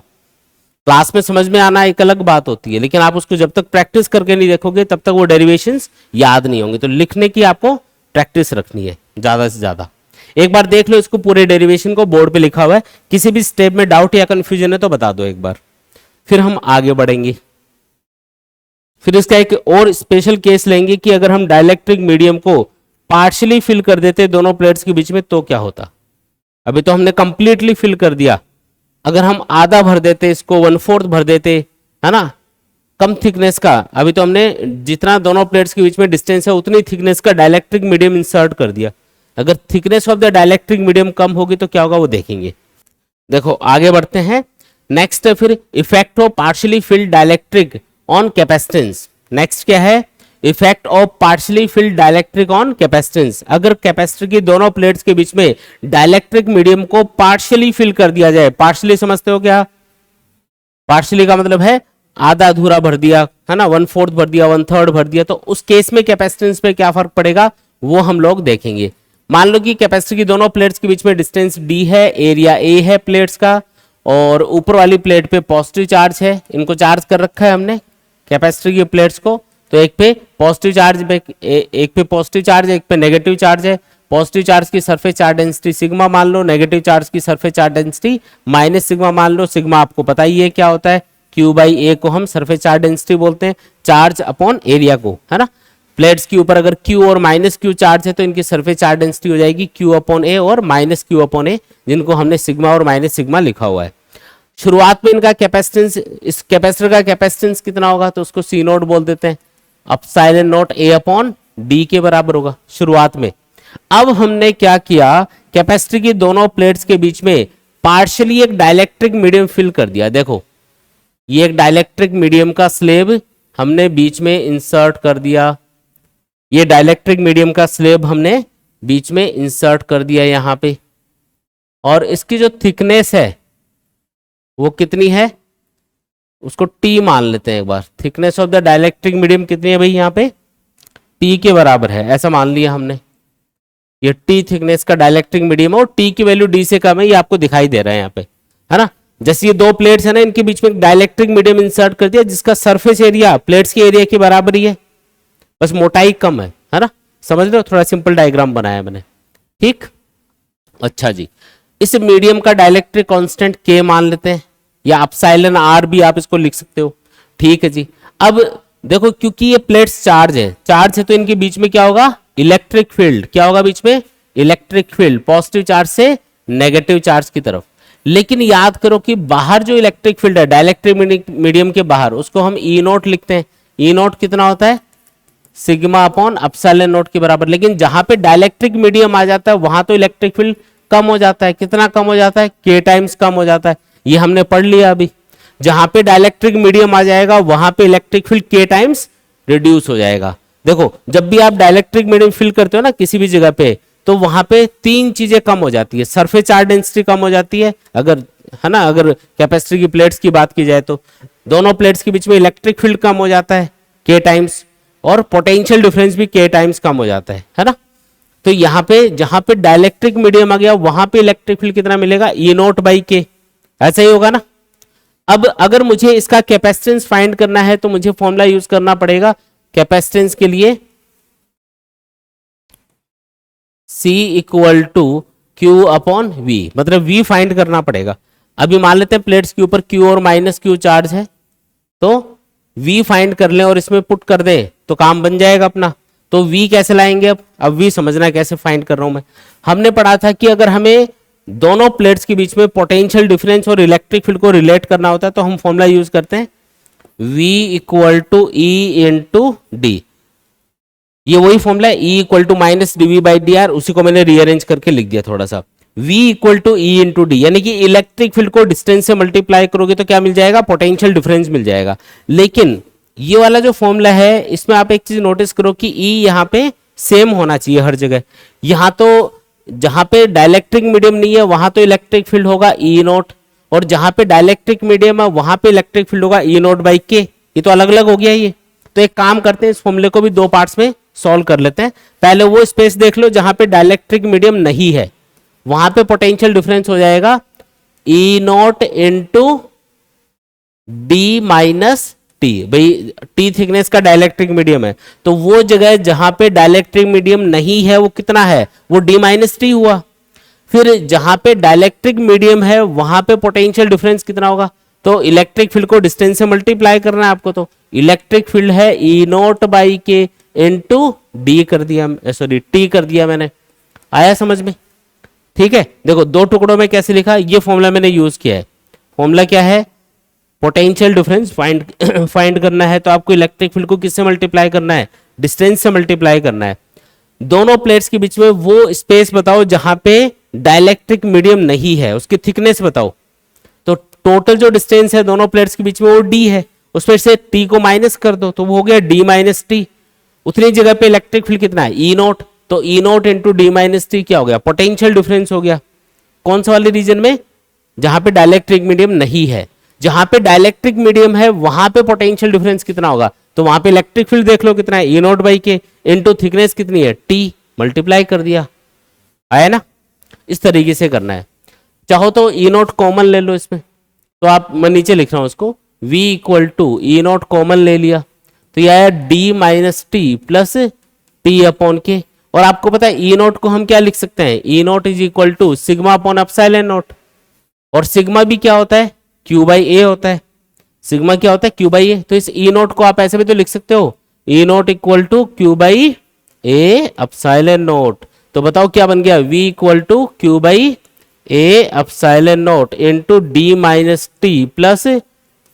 A: क्लास में समझ में आना एक अलग बात होती है, लेकिन आप उसको जब तक प्रैक्टिस करके नहीं देखोगे तब तक वो डेरिवेशंस याद नहीं होंगे। तो लिखने की आपको प्रैक्टिस रखनी है ज्यादा से ज्यादा। एक बार देख लो इसको, पूरे डेरिवेशन को बोर्ड पे लिखा हुआ है, किसी भी स्टेप में डाउट या कंफ्यूजन है तो बता दो एक बार, फिर हम आगे बढ़ेंगे। फिर इसका एक और स्पेशल केस लेंगे कि अगर हम डाइलेक्ट्रिक मीडियम को पार्शियली फिल कर देते दोनों प्लेट्स के बीच में तो क्या होता। अभी तो हमने कंप्लीटली फिल कर दिया, अगर हम आधा भर देते, इसको 1/4 भर देते, है ना, कम थिकनेस का, अभी तो हमने जितना दोनों प्लेट्स के बीच में डिस्टेंस है उतनी थिकनेस का डाइलेक्ट्रिक मीडियम इंसर्ट कर दिया। अगर thickness of the dielectric medium कम होगी तो क्या होगा वो देखेंगे। देखो आगे बढ़ते हैं। नेक्स्ट है फिर effect of partially field dielectric on capacitance. Next क्या है, effect of partially field dielectric on capacitance. अगर कैपेसिटर की दोनों प्लेट्स के बीच में डाइलेक्ट्रिक मीडियम को पार्शियली फिल कर दिया जाए, पार्शियली समझते हो क्या, पार्शियली का मतलब है आधा अधूरा भर दिया, है ना, 1/4 भर दिया, 1/3 भर दिया, तो उस केस में कैपेसिटेंस पे क्या फर्क पड़ेगा वो हम लोग देखेंगे। मान लो कि कैपेसिटर की दोनों प्लेट्स के बीच में डिस्टेंस d है, एरिया a है प्लेट्स का, और ऊपर वाली प्लेट पे पॉजिटिव चार्ज है, इनको चार्ज कर रखा है हमने कैपेसिटर की प्लेट्स को, तो एक पे पॉजिटिव चार्ज, एक पे पॉजिटिव चार्ज है, एक पे नेगेटिव चार्ज है। पॉजिटिव चार्ज की सरफेस चार्ज डेंसिटी सिग्मा मान लो, नेगेटिव चार्ज की surface charge density minus sigma मान लो। सिग्मा आपको पता ही है क्या होता है, Q/A को हम सरफेस चार्ज डेंसिटी बोलते हैं, चार्ज अपॉन एरिया को, है ना। प्लेट्स के ऊपर अगर Q और माइनस Q चार्ज है तो इनकी सरफेस चार्ज डेंसिटी हो जाएगी Q/A और माइनस Q/A, जिनको हमने सिग्मा और माइनस सिग्मा लिखा हुआ है। शुरुआत में इनका कैपेसिटेंस, इस कैपेसिटर का कैपेसिटेंस कितना होगा तो उसको C नोट बोल देते हैं, एप्सिलॉन नॉट A/D के बराबर होगा शुरुआत में। अब हमने क्या किया, कैपेसिटर की दोनों प्लेट्स के बीच में पार्शियली एक डाइलेक्ट्रिक मीडियम फिल कर दिया। देखो ये एक डाइलेक्ट्रिक मीडियम का स्लेब हमने बीच में इंसर्ट कर दिया, ये डाइलेक्ट्रिक मीडियम का स्लेब हमने बीच में इंसर्ट कर दिया यहां पे, और इसकी जो थिकनेस है वो कितनी है उसको T मान लेते हैं एक बार। Thickness of the dielectric medium कितनी है भाई, यहाँ पे T के बराबर है, ऐसा मान लिया हमने। ये T थिकनेस का डाइलेक्ट्रिक मीडियम है और T की वैल्यू D से कम है, ये आपको दिखाई दे रहा है यहाँ पे, है ना। जैसे ये दो प्लेट्स है ना, इनके बीच में डाइलेक्ट्रिक मीडियम इंसर्ट कर दिया जिसका सरफेस एरिया प्लेट्स के एरिया के बराबर ही है, बस मोटाई कम है ना, समझ लो, थोड़ा सिंपल डायग्राम बनाया मैंने, ठीक। अच्छा जी, इस मीडियम का डाइलेक्ट्रिक कांस्टेंट K मान लेते हैं, या एप्सिलॉन R भी आप इसको लिख सकते हो, ठीक है जी। अब देखो क्योंकि ये प्लेट्स चार्ज है तो इनके बीच में क्या होगा, इलेक्ट्रिक फील्ड, क्या होगा बीच में, इलेक्ट्रिक फील्ड, पॉजिटिव चार्ज से नेगेटिव चार्ज की तरफ। लेकिन याद करो कि बाहर जो इलेक्ट्रिक फील्ड है डाइलेक्ट्रिक मीडियम के बाहर, उसको हम E नोट लिखते हैं। E नोट कितना होता है, सिग्मा अपॉन एप्सिलॉन नोट के बराबर। लेकिन जहां पे डाइलेक्ट्रिक मीडियम आ जाता है वहां तो इलेक्ट्रिक फील्ड कम हो जाता है, कितना कम हो जाता है, K टाइम्स कम हो जाता है, ये हमने पढ़ लिया अभी। जहां पे डाइलेक्ट्रिक मीडियम आ जाएगा वहां पे electric field K times reduce हो जाएगा। देखो जब भी आप डाइलेक्ट्रिक मीडियम फिल करते हो ना किसी भी जगह पे, तो वहां पे तीन चीजें कम हो जाती है, सरफेस चार्ज डेंसिटी कम हो जाती है, अगर, है ना, अगर कैपेसिटर की प्लेट्स की बात की जाए तो दोनों प्लेट्स के बीच में इलेक्ट्रिक फील्ड कम हो जाता है K टाइम्स, और पोटेंशियल डिफरेंस भी K टाइम्स कम हो जाता है ना। तो यहाँ पे जहां पे डाइलेक्ट्रिक मीडियम आ गया वहां पे इलेक्ट्रिक फील्ड कितना मिलेगा, E नोट बाई K, ऐसा ही होगा ना। अब अगर मुझे इसका कैपेसिटेंस फाइंड करना है तो मुझे फॉर्मूला यूज करना पड़ेगा कैपेसिटेंस के लिए, C इक्वल टू Q/V, मतलब V फाइंड करना पड़ेगा। अभी मान लेते हैं प्लेट्स के ऊपर Q और माइनस Q चार्ज है, तो V फाइंड कर लें और इसमें पुट कर दें तो काम बन जाएगा अपना। तो V कैसे लाएंगे, अब V समझना कैसे फाइंड कर रहा हूं मैं। हमने पढ़ा था कि अगर हमें दोनों प्लेट्स के बीच में पोटेंशियल डिफरेंस और इलेक्ट्रिक फील्ड को रिलेट करना होता है तो हम फॉर्मूला यूज करते हैं V equal to E into D. ये वही फॉर्मूला है, E equal to minus dV/dr, उसी को मैंने रीअरेंज करके लिख दिया थोड़ा सा। V equal to E into D, यानी कि इलेक्ट्रिक फील्ड को डिस्टेंस से मल्टीप्लाई करोगे तो क्या मिल जाएगा, पोटेंशियल डिफरेंस मिल जाएगा। लेकिन ये वाला जो फॉर्मूला है इसमें आप एक चीज नोटिस करो कि E यहाँ पे सेम होना चाहिए हर जगह। यहाँ तो जहां पे डाइलेक्ट्रिक मीडियम नहीं है वहां तो इलेक्ट्रिक फील्ड होगा E नोट, और जहां पे डाइलेक्ट्रिक मीडियम है वहां पे इलेक्ट्रिक फील्ड होगा E नोट बाई K। ये तो अलग अलग हो गया ये। तो एक काम करते हैं, इस फॉर्मूले को भी दो पार्ट्स में सॉल्व कर लेते हैं। पहले वो स्पेस देख लो जहां पे डाइलेक्ट्रिक मीडियम नहीं है, वहां पे पोटेंशियल डिफरेंस हो जाएगा E note into D minus T। भाई T थिकनेस का डाइलेक्ट्रिक मीडियम है, तो वो जगह जहां पे डाइलेक्ट्रिक मीडियम नहीं है वो कितना है, वो D माइनस T हुआ। फिर जहां पे डाइलेक्ट्रिक मीडियम है वहां पे पोटेंशियल डिफरेंस कितना होगा, तो इलेक्ट्रिक फील्ड को डिस्टेंस से मल्टीप्लाई करना है आपको, तो इलेक्ट्रिक फील्ड है E note by K into D कर दिया, सॉरी T कर दिया मैंने। आया समझ में, ठीक है। देखो दो टुकड़ों में कैसे लिखा, ये फॉर्मूला मैंने यूज किया है। फॉर्मूला क्या है, पोटेंशियल डिफरेंस फाइंड करना है, तो आपको इलेक्ट्रिक फील्ड को किससे मल्टीप्लाई करना है, डिस्टेंस से मल्टीप्लाई करना है। दोनों प्लेट्स के बीच में वो स्पेस बताओ जहां पे डाइलेक्ट्रिक मीडियम नहीं है, उसकी थिकनेस बताओ। तो टोटल जो डिस्टेंस है दोनों प्लेट्स के बीच में वो डी है, उसमें से टी को माइनस कर दो तो वो हो गया डी माइनस टी। उतनी जगह पे इलेक्ट्रिक फील्ड कितना है, ई नोट, तो E naught into D minus t क्या हो गया, पोटेंशियल डिफरेंस हो गया। कौन सा वाले रीजन में, जहां पे डाइलेक्ट्रिक मीडियम नहीं है। जहां पे डाइलेक्ट्रिक मीडियम है वहां पे पोटेंशियल डिफरेंस कितना होगा, तो वहां पे इलेक्ट्रिक फील्ड देख लो कितना है, ई नोट बाई के इंटू थिकनेस कितनी है टी, मल्टीप्लाई कर दिया, आया ना। इस तरीके से करना है। चाहो तो ई नोट कॉमन ले लो इसमें, तो आप मैं नीचे लिख रहा हूं उसको, v equal to E naught common ले लिया तो यह आया D minus T plus T upon K. और आपको पता है ई नोट को हम क्या लिख सकते हैं, E naught is equal to sigma upon epsilon naught, और सिग्मा भी क्या होता है, क्यू बाई ए होता है। सिग्मा क्या होता है, क्यू बाई ए। तो इस ई नोट को आप ऐसे भी तो लिख सकते हो, E naught equal to Q by A epsilon naught. तो बताओ क्या बन गया, v equal to Q by A epsilon naught into D minus T plus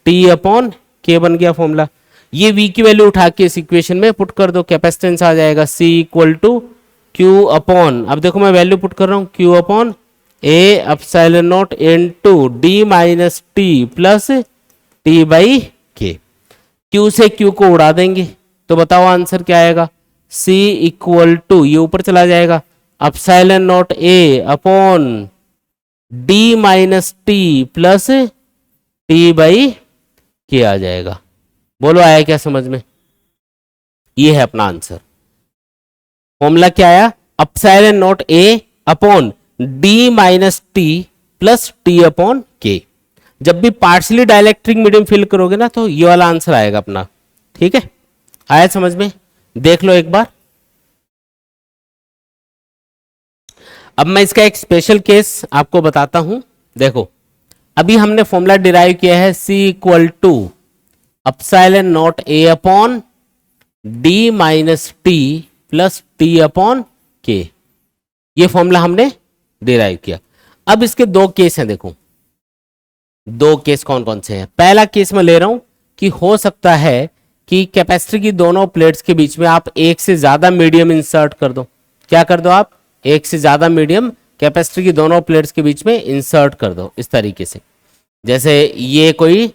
A: T upon k बन गया फॉर्मूला। ये v की वैल्यू उठा के इस इक्वेशन में पुट कर दो, कैपेसिटेंस आ जाएगा c equal to Q upon, अब देखो मैं वैल्यू पुट कर रहा हूं, q upon A epsilon naught into D minus T plus T by K. q से q को उड़ा देंगे तो बताओ आंसर क्या आएगा, c इक्वल टू ये ऊपर चला जाएगा epsilon note a upon D minus T plus T by के आ जाएगा। बोलो आया क्या समझ में, ये है अपना आंसर। फॉर्मूला क्या आया, epsilon note a upon D minus T plus T upon के। जब भी पार्शियली डाइलेक्ट्रिक मीडियम फिल करोगे ना तो ये वाला आंसर आएगा अपना, ठीक है। आया समझ में, देख लो एक बार। अब मैं इसका एक स्पेशल केस आपको बताता हूं। देखो अभी हमने फॉर्मूला डिराइव किया है c equal to epsilon naught a upon D minus T plus T upon K. ये फॉर्मूला हमने डिराइव किया। अब इसके दो केस हैं, देखो दो केस कौन कौन से हैं। पहला केस मैं ले रहा हूं कि हो सकता है कि कैपेसिटर की दोनों प्लेट्स के बीच में आप एक से ज्यादा मीडियम इंसर्ट कर दो। क्या कर दो आप, एक से ज्यादा मीडियम कैपेसिटर की दोनों प्लेट्स के बीच में इंसर्ट कर दो इस तरीके से। जैसे ये कोई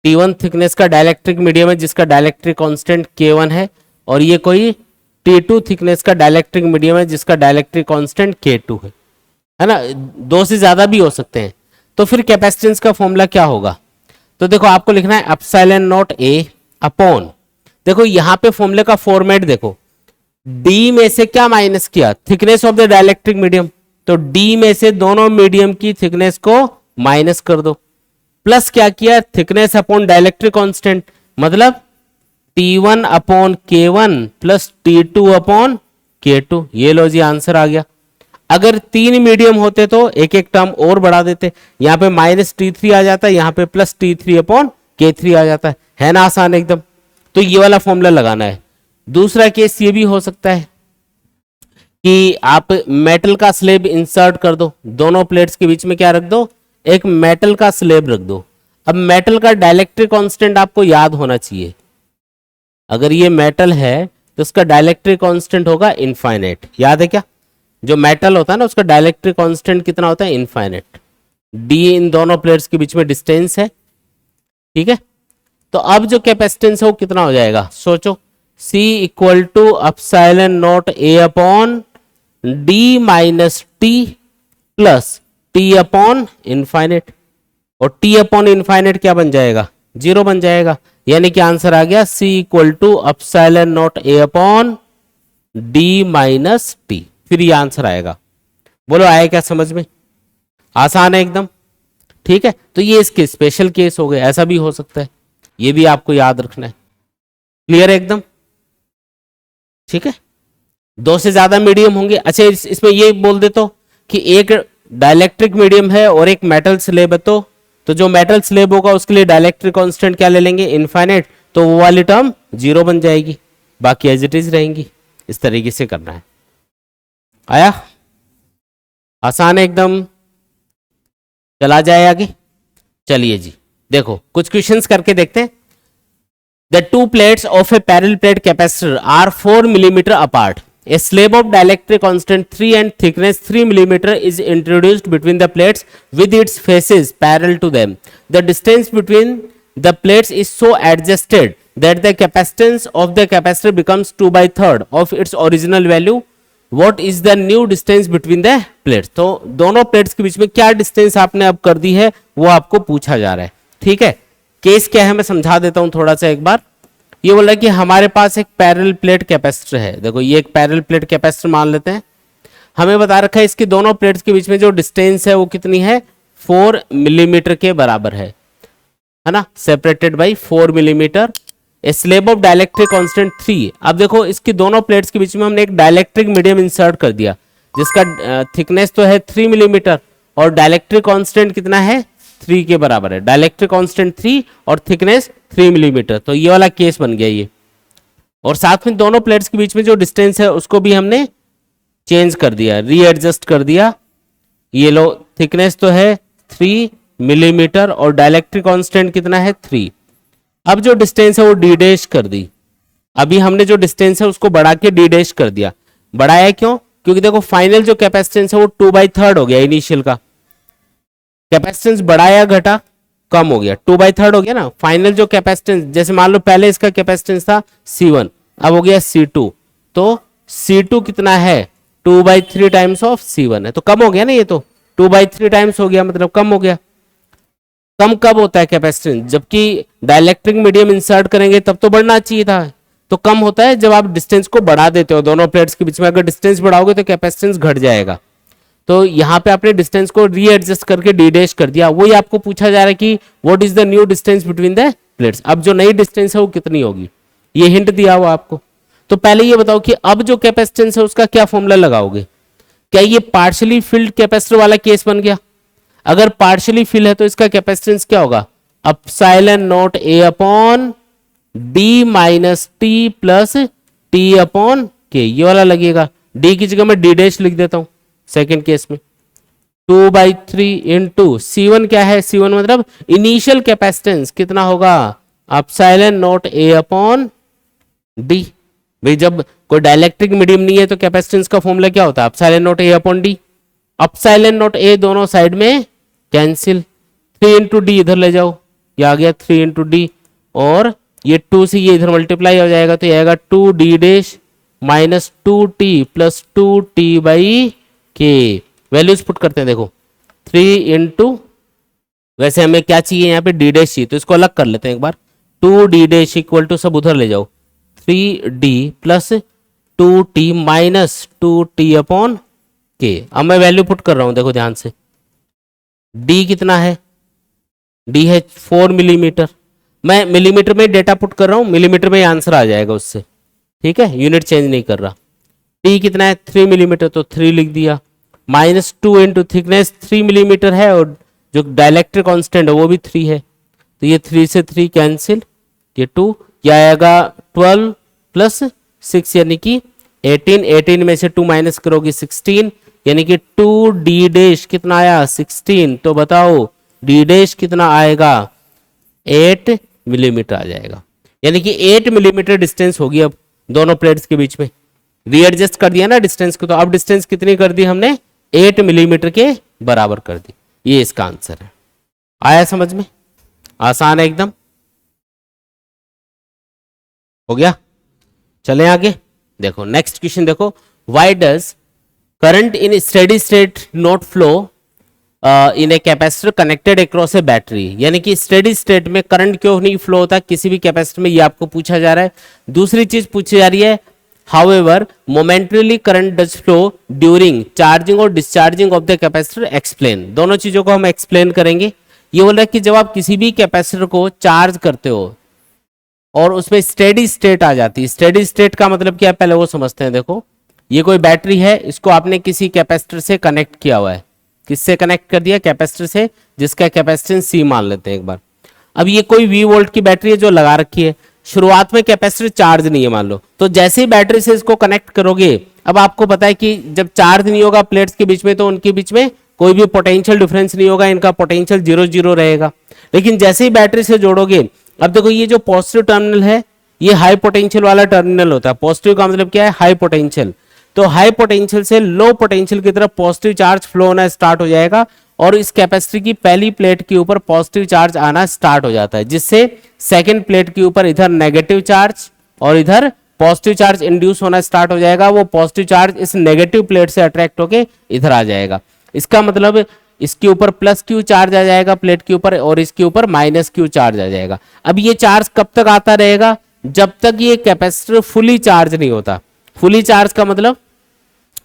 A: T1 थिकनेस का डाइलेक्ट्रिक मीडियम है जिसका डाइलेक्ट्रिक कांस्टेंट K1 है, और ये कोई T2 थिकनेस का डाइलेक्ट्रिक मीडियम है जिसका डाइलेक्ट्रिक कांस्टेंट K2 है ना। दो से ज्यादा भी हो सकते हैं। तो फिर कैपेसिटेंस का फॉर्मूला क्या होगा, तो देखो आपको लिखना है एप्सिलॉन नॉट a अपॉन, देखो यहां पे फॉर्मूले का फॉर्मेट देखो, D में से क्या माइनस किया, thickness of the dielectric medium, तो D में से दोनों मीडियम की थिकनेस को माइनस कर दो, प्लस क्या किया थिकनेस अपॉन डाइलेक्ट्रिक कांस्टेंट, मतलब T1 upon K1 plus T2 upon K2। ये लो जी आंसर आ गया। अगर तीन मीडियम होते तो एक एक टर्म और बढ़ा देते, यहां पे माइनस T3 आ जाता है, यहां पे प्लस T3 अपॉन K3 आ जाता है ना, आसान एकदम। तो ये वाला फॉर्मूला लगाना है। दूसरा केस ये भी हो सकता है कि आप मेटल का स्लेब इंसर्ट कर दो, दोनों प्लेट्स के बीच में क्या रख दो, एक मेटल का स्लेब रख दो। अब मेटल का डाइलेक्ट्रिक कांस्टेंट आपको याद होना चाहिए। अगर ये मेटल है तो उसका डाइलेक्ट्रिक कांस्टेंट होगा इनफाइनाइट, याद है क्या। जो मेटल होता है ना उसका डाइलेक्ट्रिक कांस्टेंट कितना होता है, इनफाइनाइट। डी इन दोनों प्लेट्स के बीच में डिस्टेंस है, ठीक है। तो अब जो कैपेसिटेंस है वो कितना हो जाएगा, सोचो, C equal to epsilon naught a upon D minus T plus T upon infinite, और टी अपॉन इनफाइनाइट क्या बन जाएगा, जीरो बन जाएगा। यानी कि आंसर आ गया C equal to epsilon naught a upon D minus T. फिर ये आंसर आएगा। बोलो आया क्या समझ में, आसान है एकदम, ठीक है। तो ये इसके स्पेशल केस हो गए, ऐसा भी हो सकता है, ये भी आपको याद रखना है। क्लियर है एकदम, ठीक है। दो से ज्यादा मीडियम होंगे। अच्छा इसमें ये बोल देता हूं कि एक डाइलेक्ट्रिक मीडियम है और एक मेटल स्लेब है, तो जो मेटल स्लेब होगा उसके लिए डाइलेक्ट्रिक कांस्टेंट क्या ले लेंगे, इनफाइनाइट, तो वो वाली टर्म जीरो बन जाएगी, बाकी एज इट इज रहेंगी। इस तरीके से करना है। आया, आसान है एकदम, चला जाए आगे। चलिए जी, देखो कुछ क्वेश्चंस करके देखते हैं। The two plates of a parallel plate capacitor are 4 millimeter apart. A slab of dielectric constant 3 and thickness 3 millimeter is introduced between the plates with its faces parallel to them. The distance between the plates is so adjusted that the capacitance of the capacitor becomes 2 by third of its original value. What is the new distance between the plates? तो दोनों plates के बीच में क्या distance आपने अब कर दी है वो आपको पूछा जा रहा है। ठीक है, केस क्या है मैं समझा देता हूं थोड़ा सा एक बार। ये बोल रहा है कि हमारे पास एक पैरेलल प्लेट कैपेसिटर है। देखो ये एक पैरेलल प्लेट कैपेसिटर मान लेते हैं। हमें बता रखा है इसकी दोनों प्लेट्स के बीच में जो डिस्टेंस है वो कितनी है, 4 मिलीमीटर के बराबर है ना, separated by 4 millimetre. A slab of dielectric constant 3। अब देखो इसकी दोनों प्लेट्स के बीच में हमने एक डाइलेक्ट्रिक मीडियम इंसर्ट कर दिया जिसका थिकनेस तो है 3 मिलीमीटर और डाइलेक्ट्रिक कांस्टेंट कितना है, 3 के बराबर है। डाइलेक्ट्रिक कांस्टेंट 3 और थिकनेस 3 मिलीमीटर, तो ये वाला केस बन गया ये। और साथ में दोनों प्लेट्स के बीच में जो डिस्टेंस है उसको भी हमने चेंज कर दिया, रीएडजस्ट कर दिया। ये लो थिकनेस तो है 3 मिलीमीटर और डाइलेक्ट्रिक कांस्टेंट कितना है 3। अब जो डिस्टेंस है वो डी डैश कर दी। अभी हमने जो डिस्टेंस है उसको बढ़ा के डी डैश कर दिया। बढ़ाया क्यों, क्योंकि देखो फाइनल जो कैपेसिटेंस है वो 2 बाई थर्ड हो गया इनिशियल का। कैपेसिटेंस बढ़ाया घटा कम हो गया, 2 बाई थर्ड हो गया ना। फाइनल जो कैपेसिटेंस, जैसे मान लो पहले इसका कैपेसिटेंस था C1, अब हो गया C2, तो C2 कितना है 2 बाई 3 टाइम्स ऑफ C1 है, तो कम हो गया ना। ये तो 2 बाई 3 टाइम्स हो गया, मतलब कम हो गया। कम कब होता है कैपेसिटेंस, जबकि डाइलेक्ट्रिक मीडियम इंसर्ट करेंगे तब तो बढ़ना चाहिए था। तो कम होता है जब आप डिस्टेंस को बढ़ा देते हो दोनों प्लेट्स के बीच में। अगर डिस्टेंस बढ़ाओगे तो कैपेसिटेंस घट जाएगा। तो यहाँ पे आपने डिस्टेंस को रीएडजस्ट करके डी डैश कर दिया। वही आपको पूछा जा रहा है कि what is the new distance between the plates. अब जो नई डिस्टेंस है वो कितनी होगी, ये हिंट दिया हुआ आपको। तो पहले ये बताओ कि अब जो कैपेसिटेंस है उसका क्या फॉर्मूला लगाओगे। क्या ये पार्शियली फिल्ड कैपेसिटर वाला केस बन गया। अगर पार्शियली फिल है तो इसका कैपेसिटेंस क्या होगा, epsilon not a upon D minus T plus T upon K, ये वाला लगेगा। डी की जगह मैं डी डैश लिख देता हूं सेकंड केस में। 2 बाई 3 इंटू C1 क्या है, C1 मतलब इनिशियल कैपेसिटेंस कितना होगा, epsilon not a upon D. भाई जब कोई डाइलेक्ट्रिक मीडियम नहीं है तो कैपेसिटेंस का फॉर्मूला क्या होता है, epsilon not a upon D. Epsilon not a दोनों साइड में कैंसिल, 3 इंटू डी इधर ले जाओ, ये आ गया 3 इंटू डी, और ये 2 से ये इधर मल्टीप्लाई हो जाएगा तो ये आएगा 2 D dash minus 2t plus 2t by के। वैल्यूज पुट करते हैं, देखो 3 इंटू, वैसे हमें क्या चाहिए यहाँ पे डी डैश चाहिए तो इसको अलग कर लेते हैं एक बार। 2 डी डैश इक्वल टू सब उधर ले जाओ, 3d plus 2t minus 2t upon के। अब मैं वैल्यू पुट कर रहा हूं, देखो ध्यान से। d कितना है, d है 4 मिलीमीटर। मैं मिलीमीटर में डेटा पुट कर रहा हूं, मिलीमीटर में आंसर आ जाएगा उससे। ठीक है, यूनिट चेंज नहीं कर रहा। t कितना है 3 मिलीमीटर, तो 3 लिख दिया। माइनस 2 इंटू थिकनेस 3 मिलीमीटर है और जो डाइलेक्ट्रिक कांस्टेंट है वो भी 3 है, तो ये 3 से 3 कैंसिल, ये 2, क्या आएगा 12 प्लस 6 यानी कि 18। 18 में से 2 माइनस करोगे 16, यानी कि 2 डी डैश कितना आया 16। तो बताओ डी डैश कितना आएगा, 8 मिलीमीटर आ जाएगा। यानी कि 8 मिलीमीटर डिस्टेंस होगी अब दोनों प्लेट्स के बीच में। रीएडजस्ट कर दिया ना डिस्टेंस को, तो अब डिस्टेंस कितनी कर दी हमने, 8 मिलीमीटर के बराबर कर दी। ये इसका आंसर है। आया समझ में, आसान है एकदम, हो गया। चलें आगे, देखो नेक्स्ट क्वेश्चन देखो। Why does current in steady state not flow in a capacitor connected across A battery. यानी कि स्टेडी स्टेट में करंट क्यों नहीं फ्लो होता किसी भी कैपेसिटर में, ये आपको पूछा जा रहा है। दूसरी चीज पूछी जा रही है, however momentarily current does flow during charging और discharging of the capacitor, explain. दोनों चीजों को हम एक्सप्लेन करेंगे। ये बोल रहा है कि जब आप किसी भी कैपेसिटर को चार्ज करते हो और उसमें स्टेडी स्टेट आ जाती है। स्टेडी स्टेट का मतलब क्या है पहले वो समझते हैं। देखो ये कोई बैटरी है, इसको आपने किसी कैपेसिटर से कनेक्ट किया हुआ है। किससे कनेक्ट कर दिया, कैपेसिटर से, जिसका कैपेसिटेंस C मान लेते हैं एक बार। अब ये कोई V वोल्ट की बैटरी है जो लगा रखी है। शुरुआत में कैपेसिटर चार्ज नहीं है मान लो, तो जैसे ही बैटरी से इसको कनेक्ट करोगे, अब आपको पता है कि जब चार्ज नहीं होगा प्लेट्स के बीच में तो उनके बीच में कोई भी पोटेंशियल डिफरेंस नहीं होगा, इनका पोटेंशियल 0 0 रहेगा। लेकिन जैसे ही बैटरी से जोड़ोगे, अब देखो ये जो पॉजिटिव टर्मिनल है ये हाई पोटेंशियल वाला टर्मिनल होता है। पॉजिटिव का मतलब क्या है? High potential. तो हाई पोटेंशियल से लो पोटेंशियल की तरफ पॉजिटिव चार्ज फ्लो होना स्टार्ट हो जाएगा और इस कैपेसिटर की पहली प्लेट के ऊपर पॉजिटिव चार्ज आना स्टार्ट हो जाता है, जिससे सेकंड प्लेट के ऊपर इधर नेगेटिव चार्ज और इधर पॉजिटिव चार्ज इंड्यूस होना स्टार्ट हो जाएगा। वो पॉजिटिव चार्ज इस नेगेटिव प्लेट से अट्रैक्ट होके इधर आ जाएगा। इसका मतलब इसके ऊपर प्लस क्यू चार्ज आ जाएगा प्लेट के ऊपर और इसके ऊपर माइनस क्यू चार्ज आ जाएगा। अब ये चार्ज कब तक आता रहेगा? जब तक ये कैपेसिटर फुली चार्ज नहीं होता। फुली चार्ज का मतलब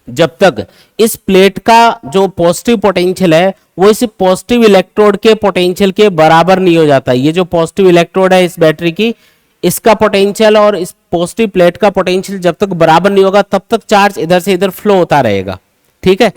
A: जब तक इस प्लेट का जो पॉजिटिव पोटेंशियल है वो इस पॉजिटिव इलेक्ट्रोड के पोटेंशियल के बराबर नहीं हो जाता। ये जो पॉजिटिव इलेक्ट्रोड है इस बैटरी की, इसका पोटेंशियल और इस पॉजिटिव प्लेट का पोटेंशियल जब तक बराबर नहीं होगा तब तक चार्ज इधर से इधर फ्लो होता रहेगा। ठीक है,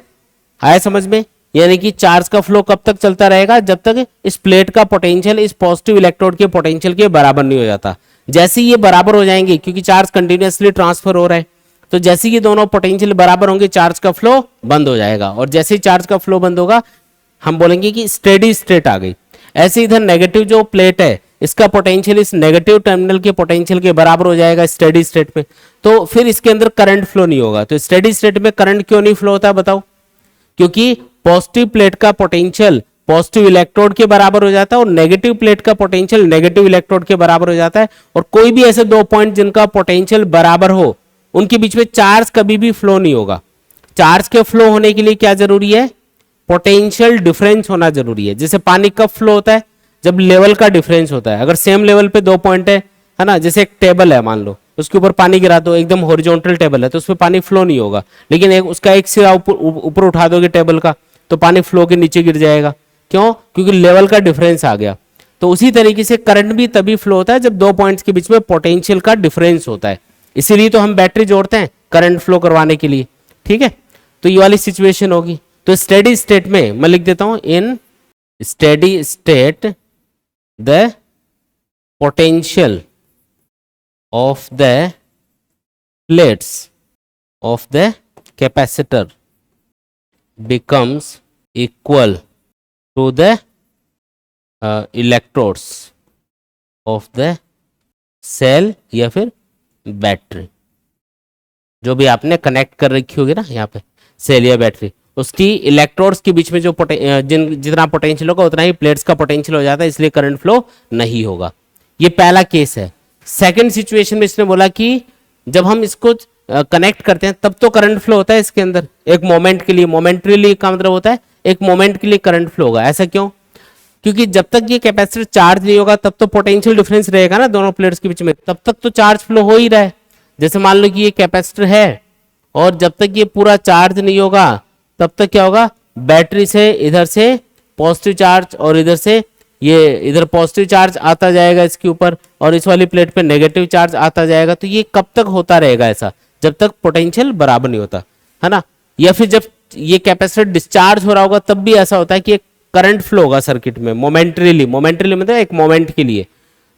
A: आया समझ में? यानी कि चार्ज का फ्लो कब तक चलता रहेगा? जब तक इस प्लेट का पोटेंशियल इस पॉजिटिव इलेक्ट्रोड के पोटेंशियल के बराबर नहीं हो जाता। जैसे ही ये बराबर हो जाएंगे, क्योंकि चार्ज कंटिन्यूअसली ट्रांसफर हो रहा है, तो जैसे ही दोनों पोटेंशियल बराबर होंगे चार्ज का फ्लो बंद हो जाएगा। और जैसे ही चार्ज का फ्लो बंद होगा हम बोलेंगे कि स्टेडी स्टेट आ गई। ऐसे इधर नेगेटिव जो प्लेट है इसका पोटेंशियल इस नेगेटिव टर्मिनल के पोटेंशियल के बराबर हो जाएगा स्टेडी स्टेट में, तो फिर इसके अंदर करंट फ्लो नहीं होगा। तो स्टेडी स्टेट में करंट क्यों नहीं फ्लो होता बताओ? क्योंकि पॉजिटिव प्लेट का पोटेंशियल पॉजिटिव इलेक्ट्रोड के बराबर हो जाता है और नेगेटिव प्लेट का पोटेंशियल नेगेटिव इलेक्ट्रोड के बराबर हो जाता है। और कोई भी ऐसे दो पॉइंट जिनका पोटेंशियल बराबर हो उनके बीच में चार्ज कभी भी फ्लो नहीं होगा। चार्ज के फ्लो होने के लिए क्या जरूरी है? पोटेंशियल डिफरेंस होना जरूरी है। जैसे पानी कब फ्लो होता है? जब लेवल का डिफरेंस होता है। अगर सेम लेवल पे दो पॉइंट है ना, जैसे एक टेबल है मान लो, उसके ऊपर पानी गिरा दो, एकदम हॉरिजॉन्टल टेबल है तो उसमें पानी फ्लो नहीं होगा। लेकिन उसका एक सिरा ऊपर उठा दोगे टेबल का तो पानी फ्लो के नीचे गिर जाएगा। क्यों? क्योंकि लेवल का डिफरेंस आ गया। तो उसी तरीके से करंट भी तभी फ्लो होता है जब दो पॉइंट्स के बीच में पोटेंशियल का डिफरेंस होता है। इसीलिए तो हम बैटरी जोड़ते हैं करंट फ्लो करवाने के लिए। ठीक है, तो ये वाली सिचुएशन होगी। तो स्टेडी स्टेट में मैं लिख देता हूं, in steady state the potential of the plates of the capacitor becomes equal to the electrodes of the cell या फिर बैटरी, जो भी आपने कनेक्ट कर रखी होगी ना यहाँ पे सेल या बैटरी, उसकी इलेक्ट्रोड्स के बीच में जो जितना पोटेंशियल होगा उतना ही प्लेट्स का पोटेंशियल हो जाता है, इसलिए करंट फ्लो नहीं होगा। ये पहला केस है। सेकंड सिचुएशन में इसने बोला कि जब हम इसको कनेक्ट करते हैं तब तो करंट फ्लो होता है इसके अंदर एक मोमेंट के लिए। मोमेंटरीली का मतलब होता है एक मोमेंट के लिए करंट फ्लो होगा। ऐसा क्यों? क्योंकि जब तक ये कैपेसिटर चार्ज नहीं होगा तब तो पोटेंशियल डिफरेंस रहेगा ना दोनों प्लेट्स के बीच में, तब तक तो चार्ज फ्लो हो ही रहा है। जैसे मान लो कि ये कैपेसिटर है और जब तक ये पूरा चार्ज नहीं होगा तब तक क्या होगा? बैटरी से इधर से पॉजिटिव चार्ज और इधर से ये इधर पॉजिटिव चार्ज आता जाएगा इसके ऊपर और इस वाली प्लेट पे नेगेटिव चार्ज आता जाएगा। तो ये कब तक होता रहेगा ऐसा? जब तक पोटेंशियल बराबर नहीं होता, है ना। या फिर जब ये कैपेसिटर डिस्चार्ज हो रहा होगा तब भी ऐसा होता है कि एक करंट फ्लो होगा सर्किट में मोमेंटरीली। मोमेंटरीली मतलब एक मोमेंट के लिए।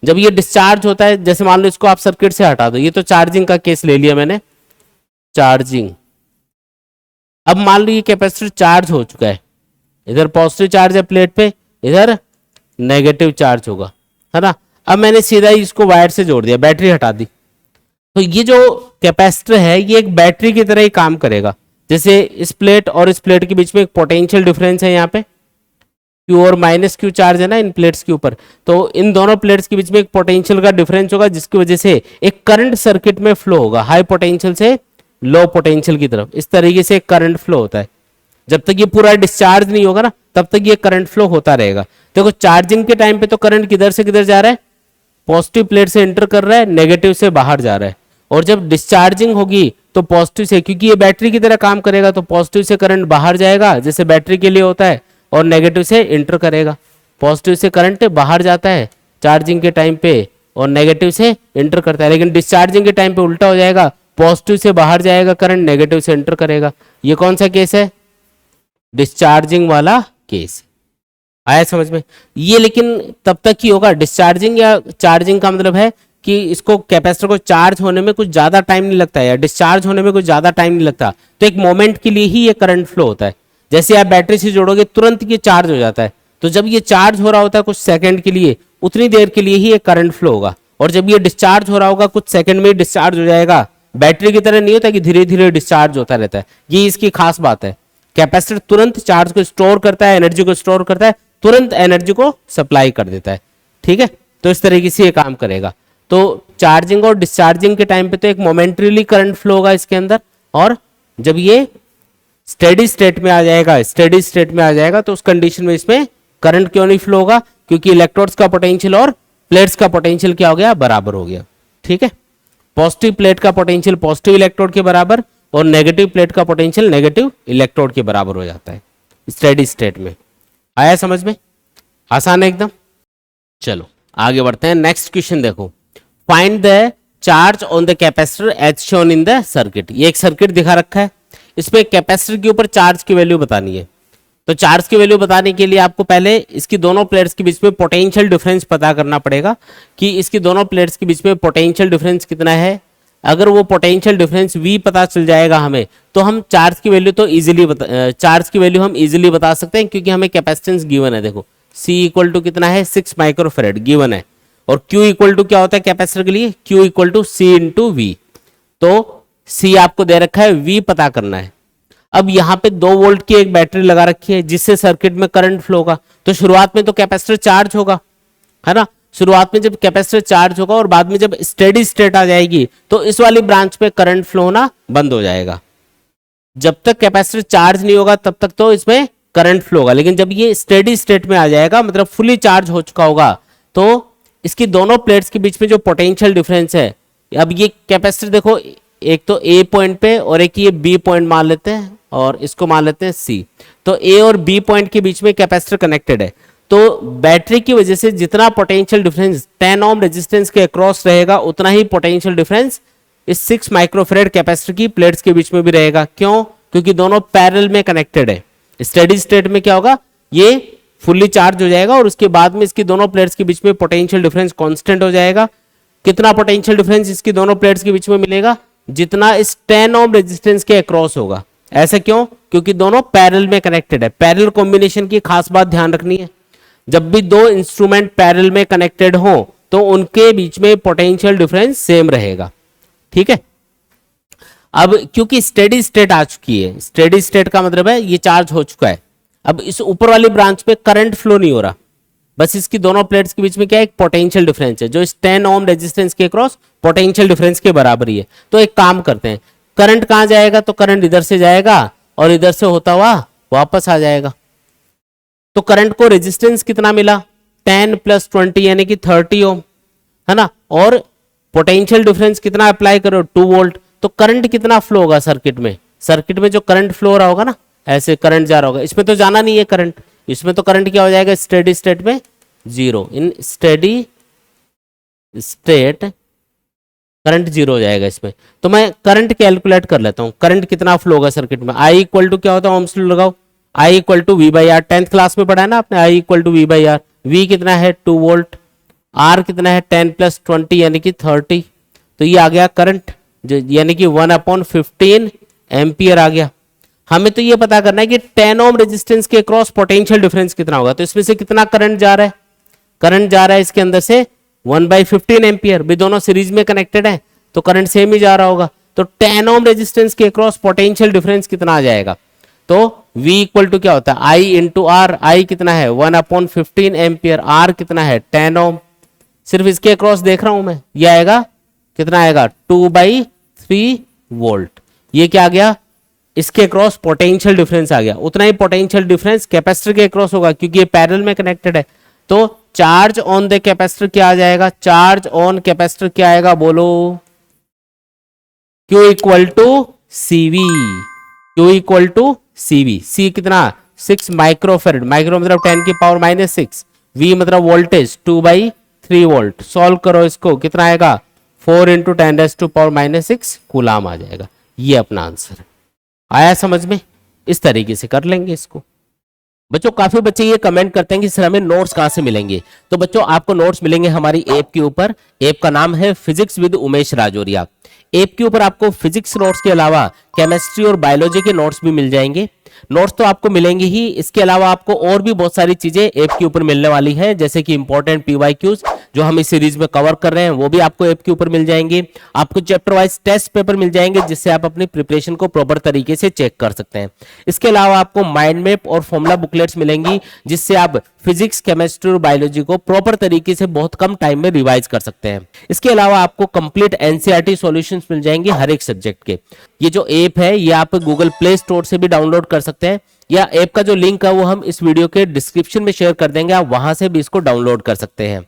A: जब ये डिस्चार्ज होता है, जैसे मान लो इसको आप सर्किट से हटा दो, ये तो चार्जिंग का केस ले लिया मैंने, चार्जिंग। अब मान लो ये कैपेसिटर चार्ज हो चुका है, इधर पॉजिटिव चार्ज है प्लेट पे, इधर नेगेटिव चार्ज होगा, है ना। अब मैंने सीधा ही इसको वायर से जोड़ दिया, बैटरी हटा दी, तो ये जो कैपेसिटर है ये एक बैटरी की तरह ही काम करेगा। जैसे इस प्लेट और इस प्लेट के बीच में एक पोटेंशियल डिफरेंस है, यहाँ पे क्यू और माइनस क्यू चार्ज है ना इन प्लेट्स के ऊपर, तो इन दोनों प्लेट्स के बीच में एक पोटेंशियल का डिफरेंस होगा जिसकी वजह से एक करंट सर्किट में फ्लो होगा, हाई पोटेंशियल से लो पोटेंशियल की तरफ। इस तरीके से करंट फ्लो होता है। जब तक ये पूरा डिस्चार्ज नहीं होगा ना तब तक ये करंट फ्लो होता रहेगा। देखो चार्जिंग के टाइम पे तो करंट किधर से किधर जा रहा है? पॉजिटिव प्लेट से एंटर कर रहा है, नेगेटिव से बाहर जा रहा है। और जब डिस्चार्जिंग होगी तो पॉजिटिव से, क्योंकि ये बैटरी की तरह काम करेगा, तो पॉजिटिव से करंट बाहर जाएगा जैसे बैटरी के लिए होता है, और नेगेटिव से एंटर करेगा। पॉजिटिव से करंट बाहर जाता है चार्जिंग के टाइम पे और नेगेटिव से एंटर करता है। लेकिन डिस्चार्जिंग के टाइम पे उल्टा हो जाएगा, पॉजिटिव से बाहर जाएगा करंट, नेगेटिव से एंटर करेगा। ये कौन सा केस है? डिस्चार्जिंग वाला केस। आया समझ में? ये लेकिन तब तक ही होगा। डिस्चार्जिंग या चार्जिंग का मतलब है कि इसको कैपेसिटर को चार्ज होने में कुछ ज्यादा टाइम नहीं लगता है, या डिस्चार्ज होने में कुछ ज्यादा टाइम नहीं लगता, तो एक मोमेंट के लिए ही ये करंट फ्लो होता है। जैसे आप बैटरी से जोड़ोगे तुरंत ये चार्ज हो जाता है, तो जब ये चार्ज हो रहा होता है कुछ सेकंड के लिए, उतनी देर के लिए ही ये करंट फ्लो होगा, और जब ये डिस्चार्ज हो रहा होगा कुछ सेकंड में डिस्चार्ज हो जाएगा। बैटरी की तरह नहीं होता कि धीरे धीरे डिस्चार्ज होता रहता है, ये इसकी खास बात है। कैपेसिटर तुरंत चार्ज को स्टोर करता है, एनर्जी को स्टोर करता है, तुरंत एनर्जी को सप्लाई कर देता है। ठीक है, तो इस तरीके से ये काम करेगा। तो चार्जिंग और डिस्चार्जिंग के टाइम पे तो एक मोमेंटरीली करंट फ्लो होगा इसके अंदर, और जब ये स्टेडी स्टेट में आ जाएगा, स्टेडी स्टेट में आ जाएगा तो उस कंडीशन में इसमें करंट क्यों नहीं फ्लो होगा, क्योंकि इलेक्ट्रोड्स का पोटेंशियल और प्लेट्स का पोटेंशियल क्या हो गया, बराबर हो गया। ठीक है, पॉजिटिव प्लेट का पोटेंशियल पॉजिटिव इलेक्ट्रोड के बराबर और नेगेटिव प्लेट का पोटेंशियल नेगेटिव इलेक्ट्रोड के बराबर हो जाता है स्टेडी स्टेट में। आया समझ में, आसान है एकदम। चलो आगे बढ़ते हैं, नेक्स्ट क्वेश्चन देखो, find the charge on the capacitor as shown in the circuit. ये एक सर्किट दिखा रखा है, इसमें कैपेसिटर के ऊपर चार्ज की वैल्यू बतानी है। तो चार्ज की वैल्यू बताने के लिए आपको पहले इसकी दोनों प्लेट्स के बीच में पोटेंशियल डिफरेंस पता करना पड़ेगा कि इसकी दोनों प्लेट्स के बीच में पोटेंशियल डिफरेंस कितना है। अगर वो पोटेंशियल डिफरेंस V पता चल जाएगा हमें, तो हम चार्ज की वैल्यू तो इजीली हम इजीली बता सकते हैं, क्योंकि हमें कैपेसिटेंस गिवन है। देखो C इक्वल टू कितना है, 6 माइक्रोफेरेड गिवन है, और Q इक्वल टू क्या होता है कैपेसिटर के लिए, Q equal to C into V। तो C आपको दे रखा है, V पता करना है। अब यहाँ पे 2 वोल्ट की एक बैटरी लगा रखी है जिससे सर्किट में करंट फ्लो होगा। तो शुरुआत में तो कैपेसिटर चार्ज होगा, है ना, शुरुआत में जब कैपेसिटर चार्ज होगा और बाद में जब स्टेडी स्टेट आ जाएगी तो इस वाली ब्रांच पे करंट फ्लो होना बंद हो जाएगा। जब तक कैपेसिटर चार्ज नहीं होगा तब तक तो इसमें करंट फ्लो होगा, लेकिन जब ये स्टेडी स्टेट में आ जाएगा, मतलब फुली चार्ज हो चुका होगा, तो इसकी दोनों प्लेट्स के बीच में जो पोटेंशियल डिफरेंस है, अब ये कैपेसिटर देखो, एक तो A पॉइंट पे और एक ये B पॉइंट मान लेते हैं और इसको मान लेते हैं C। तो A और B पॉइंट के बीच में कैपेसिटर कनेक्टेड है, तो बैटरी की वजह से जितना पोटेंशियल डिफरेंस 10 ओम रेजिस्टेंस के अक्रॉस रहेगा, उतना ही पोटेंशियल डिफरेंस इस 6 माइक्रोफेरेड कैपेसिटर की प्लेट्स के बीच में भी रहेगा। क्यों? क्योंकि दोनों पैरेलल में कनेक्टेड है। स्टेडी स्टेट में क्या होगा, ये फुल्ली चार्ज हो जाएगा और उसके बाद में इसकी दोनों प्लेट्स के बीच में पोटेंशियल डिफरेंस कांस्टेंट हो जाएगा। कितना पोटेंशियल डिफरेंस इसकी दोनों प्लेट्स के बीच में मिलेगा, जितना इस 10 ओम रेजिस्टेंस के अक्रॉस होगा। ऐसा क्यों? क्योंकि दोनों पैरेलल में कनेक्टेड है। पैरेलल कॉम्बिनेशन की खास बात ध्यान रखनी है, जब भी दो इंस्ट्रूमेंट पैरेलल में कनेक्टेड हो तो उनके बीच में पोटेंशियल डिफरेंस सेम रहेगा। ठीक है, अब क्योंकि स्टेडी स्टेट आ चुकी है, स्टेडी स्टेट का मतलब है ये चार्ज हो चुका है, अब इस ऊपर वाली ब्रांच पे करंट फ्लो नहीं हो रहा, बस इसकी दोनों प्लेट्स के बीच में क्या है, एक पोटेंशियल डिफरेंस है जो इस 10 ओम रेजिस्टेंस के क्रॉस पोटेंशियल डिफरेंस के बराबर ही है। तो एक काम करते हैं, करंट कहां जाएगा, तो करंट इधर से जाएगा और इधर से होता हुआ वापस आ जाएगा। तो करंट को रेजिस्टेंस कितना मिला, 10 + 20 यानी कि 30 ओम, है ना, और पोटेंशियल डिफरेंस कितना अप्लाई करो, 2 वोल्ट। तो करंट कितना फ्लो होगा सर्किट में, सर्किट में जो करंट फ्लो हो रहा होगा ना, ऐसे करंट जा रहा होगा, इसमें तो जाना नहीं है करंट, इसमें तो करंट क्या हो जाएगा स्टेडी स्टेट में 0। इन स्टेडी स्टेट करंट 0 हो जाएगा इसमें। तो मैं करंट कैलकुलेट कर लेता हूं, करंट कितना फ्लो होगा सर्किट में। I इक्वल टू क्या होता है, ओम्स लॉ लगाओ, I equal to V/R, 10th class में पढ़ा है ना आपने, I equal to V/R। V कितना है 2 वोल्ट, R कितना है 10 + 20 यानी कि 30। तो ये आ गया करंट, यानी कि 1/15 एम्पियर आ गया। हमें तो ये पता करना है कि 10 ओम रेजिस्टेंस के क्रॉस पोटेंशियल डिफरेंस कितना होगा। तो इसमें से कितना करंट जा रहा है, करंट जा रहा है इसके अंदर से 1/15 एम्पियर, भी दोनों सीरीज में कनेक्टेड है तो करंट सेम ही जा रहा होगा। तो 10 ओम रेजिस्टेंस के क्रॉस पोटेंशियल डिफरेंस कितना आ जाएगा, तो V इक्वल टू क्या होता है I इंटू आर। I कितना है 1/15 एम्पियर, R कितना है 10 ओम। सिर्फ इसके अक्रॉस देख रहा हूं मैं, ये आएगा कितना आएगा 2/3 वोल्ट। ये क्या आ गया, इसके अक्रॉस पोटेंशियल डिफरेंस आ गया। उतना ही पोटेंशियल डिफरेंस कैपेसिटर के अक्रॉस होगा क्योंकि ये पैरेलल में कनेक्टेड है। तो चार्ज ऑन द कैपेसिटर क्या आ जाएगा, चार्ज ऑन कैपेसिटर क्या आएगा बोलो, Q equal to CV, Q equal to CV। C कितना 6 माइक्रोफेरेड, माइक्रो मतलब 10⁻⁻⁶, V मतलब वोल्टेज 2/3 वोल्ट। सॉल्व करो इसको, कितना आएगा 4 × 10⁻⁻6 कूलाम आ जाएगा। ये अपना आंसर है। आया समझ में, इस तरीके से कर लेंगे इसको। बच्चों काफी बच्चे ये कमेंट करते हैं कि सर हमें नोट्स कहाँ से मिलेंगे। तो बच्चों आपको नोट्स मिलेंगे हमारी ऐप के ऊपर। ऐप का नाम है physics with Umesh Rajauria. App के ऊपर आपको फिजिक्स नोट्स के अलावा केमिस्ट्री और बायोलॉजी के नोट्स भी मिल जाएंगे। नोट्स तो आपको मिलेंगे ही, इसके अलावा आपको और भी बहुत सारी चीजें ऐप के ऊपर मिलने वाली हैं, जैसे कि इंपॉर्टेंट पीवाईक्यूज जो हम इस सीरीज में कवर कर रहे हैं वो भी आपको ऐप के ऊपर मिल जाएंगे। आपको चैप्टर वाइज टेस्ट पेपर मिल जाएंगे जिससे आप अपनी प्रिपरेशन को प्रॉपर तरीके से चेक कर सकते हैं। इसके अलावा आपको माइंड मैप और फॉर्मूला बुकलेट्स मिलेंगी जिससे आप फिजिक्स, केमिस्ट्री और बायोलॉजी को प्रॉपर तरीके से बहुत कम टाइम में रिवाइज कर सकते हैं। इसके अलावा आपको कंप्लीट एनसीईआरटी सॉल्यूशंस मिल जाएंगे हर एक सब्जेक्ट के। ये जो ऐप है ये आप गूगल प्ले स्टोर से भी डाउनलोड कर सकते हैं, या ऐप का जो लिंक है वो हम इस वीडियो के डिस्क्रिप्शन में शेयर कर देंगे, आप वहां से भी इसको डाउनलोड कर सकते हैं।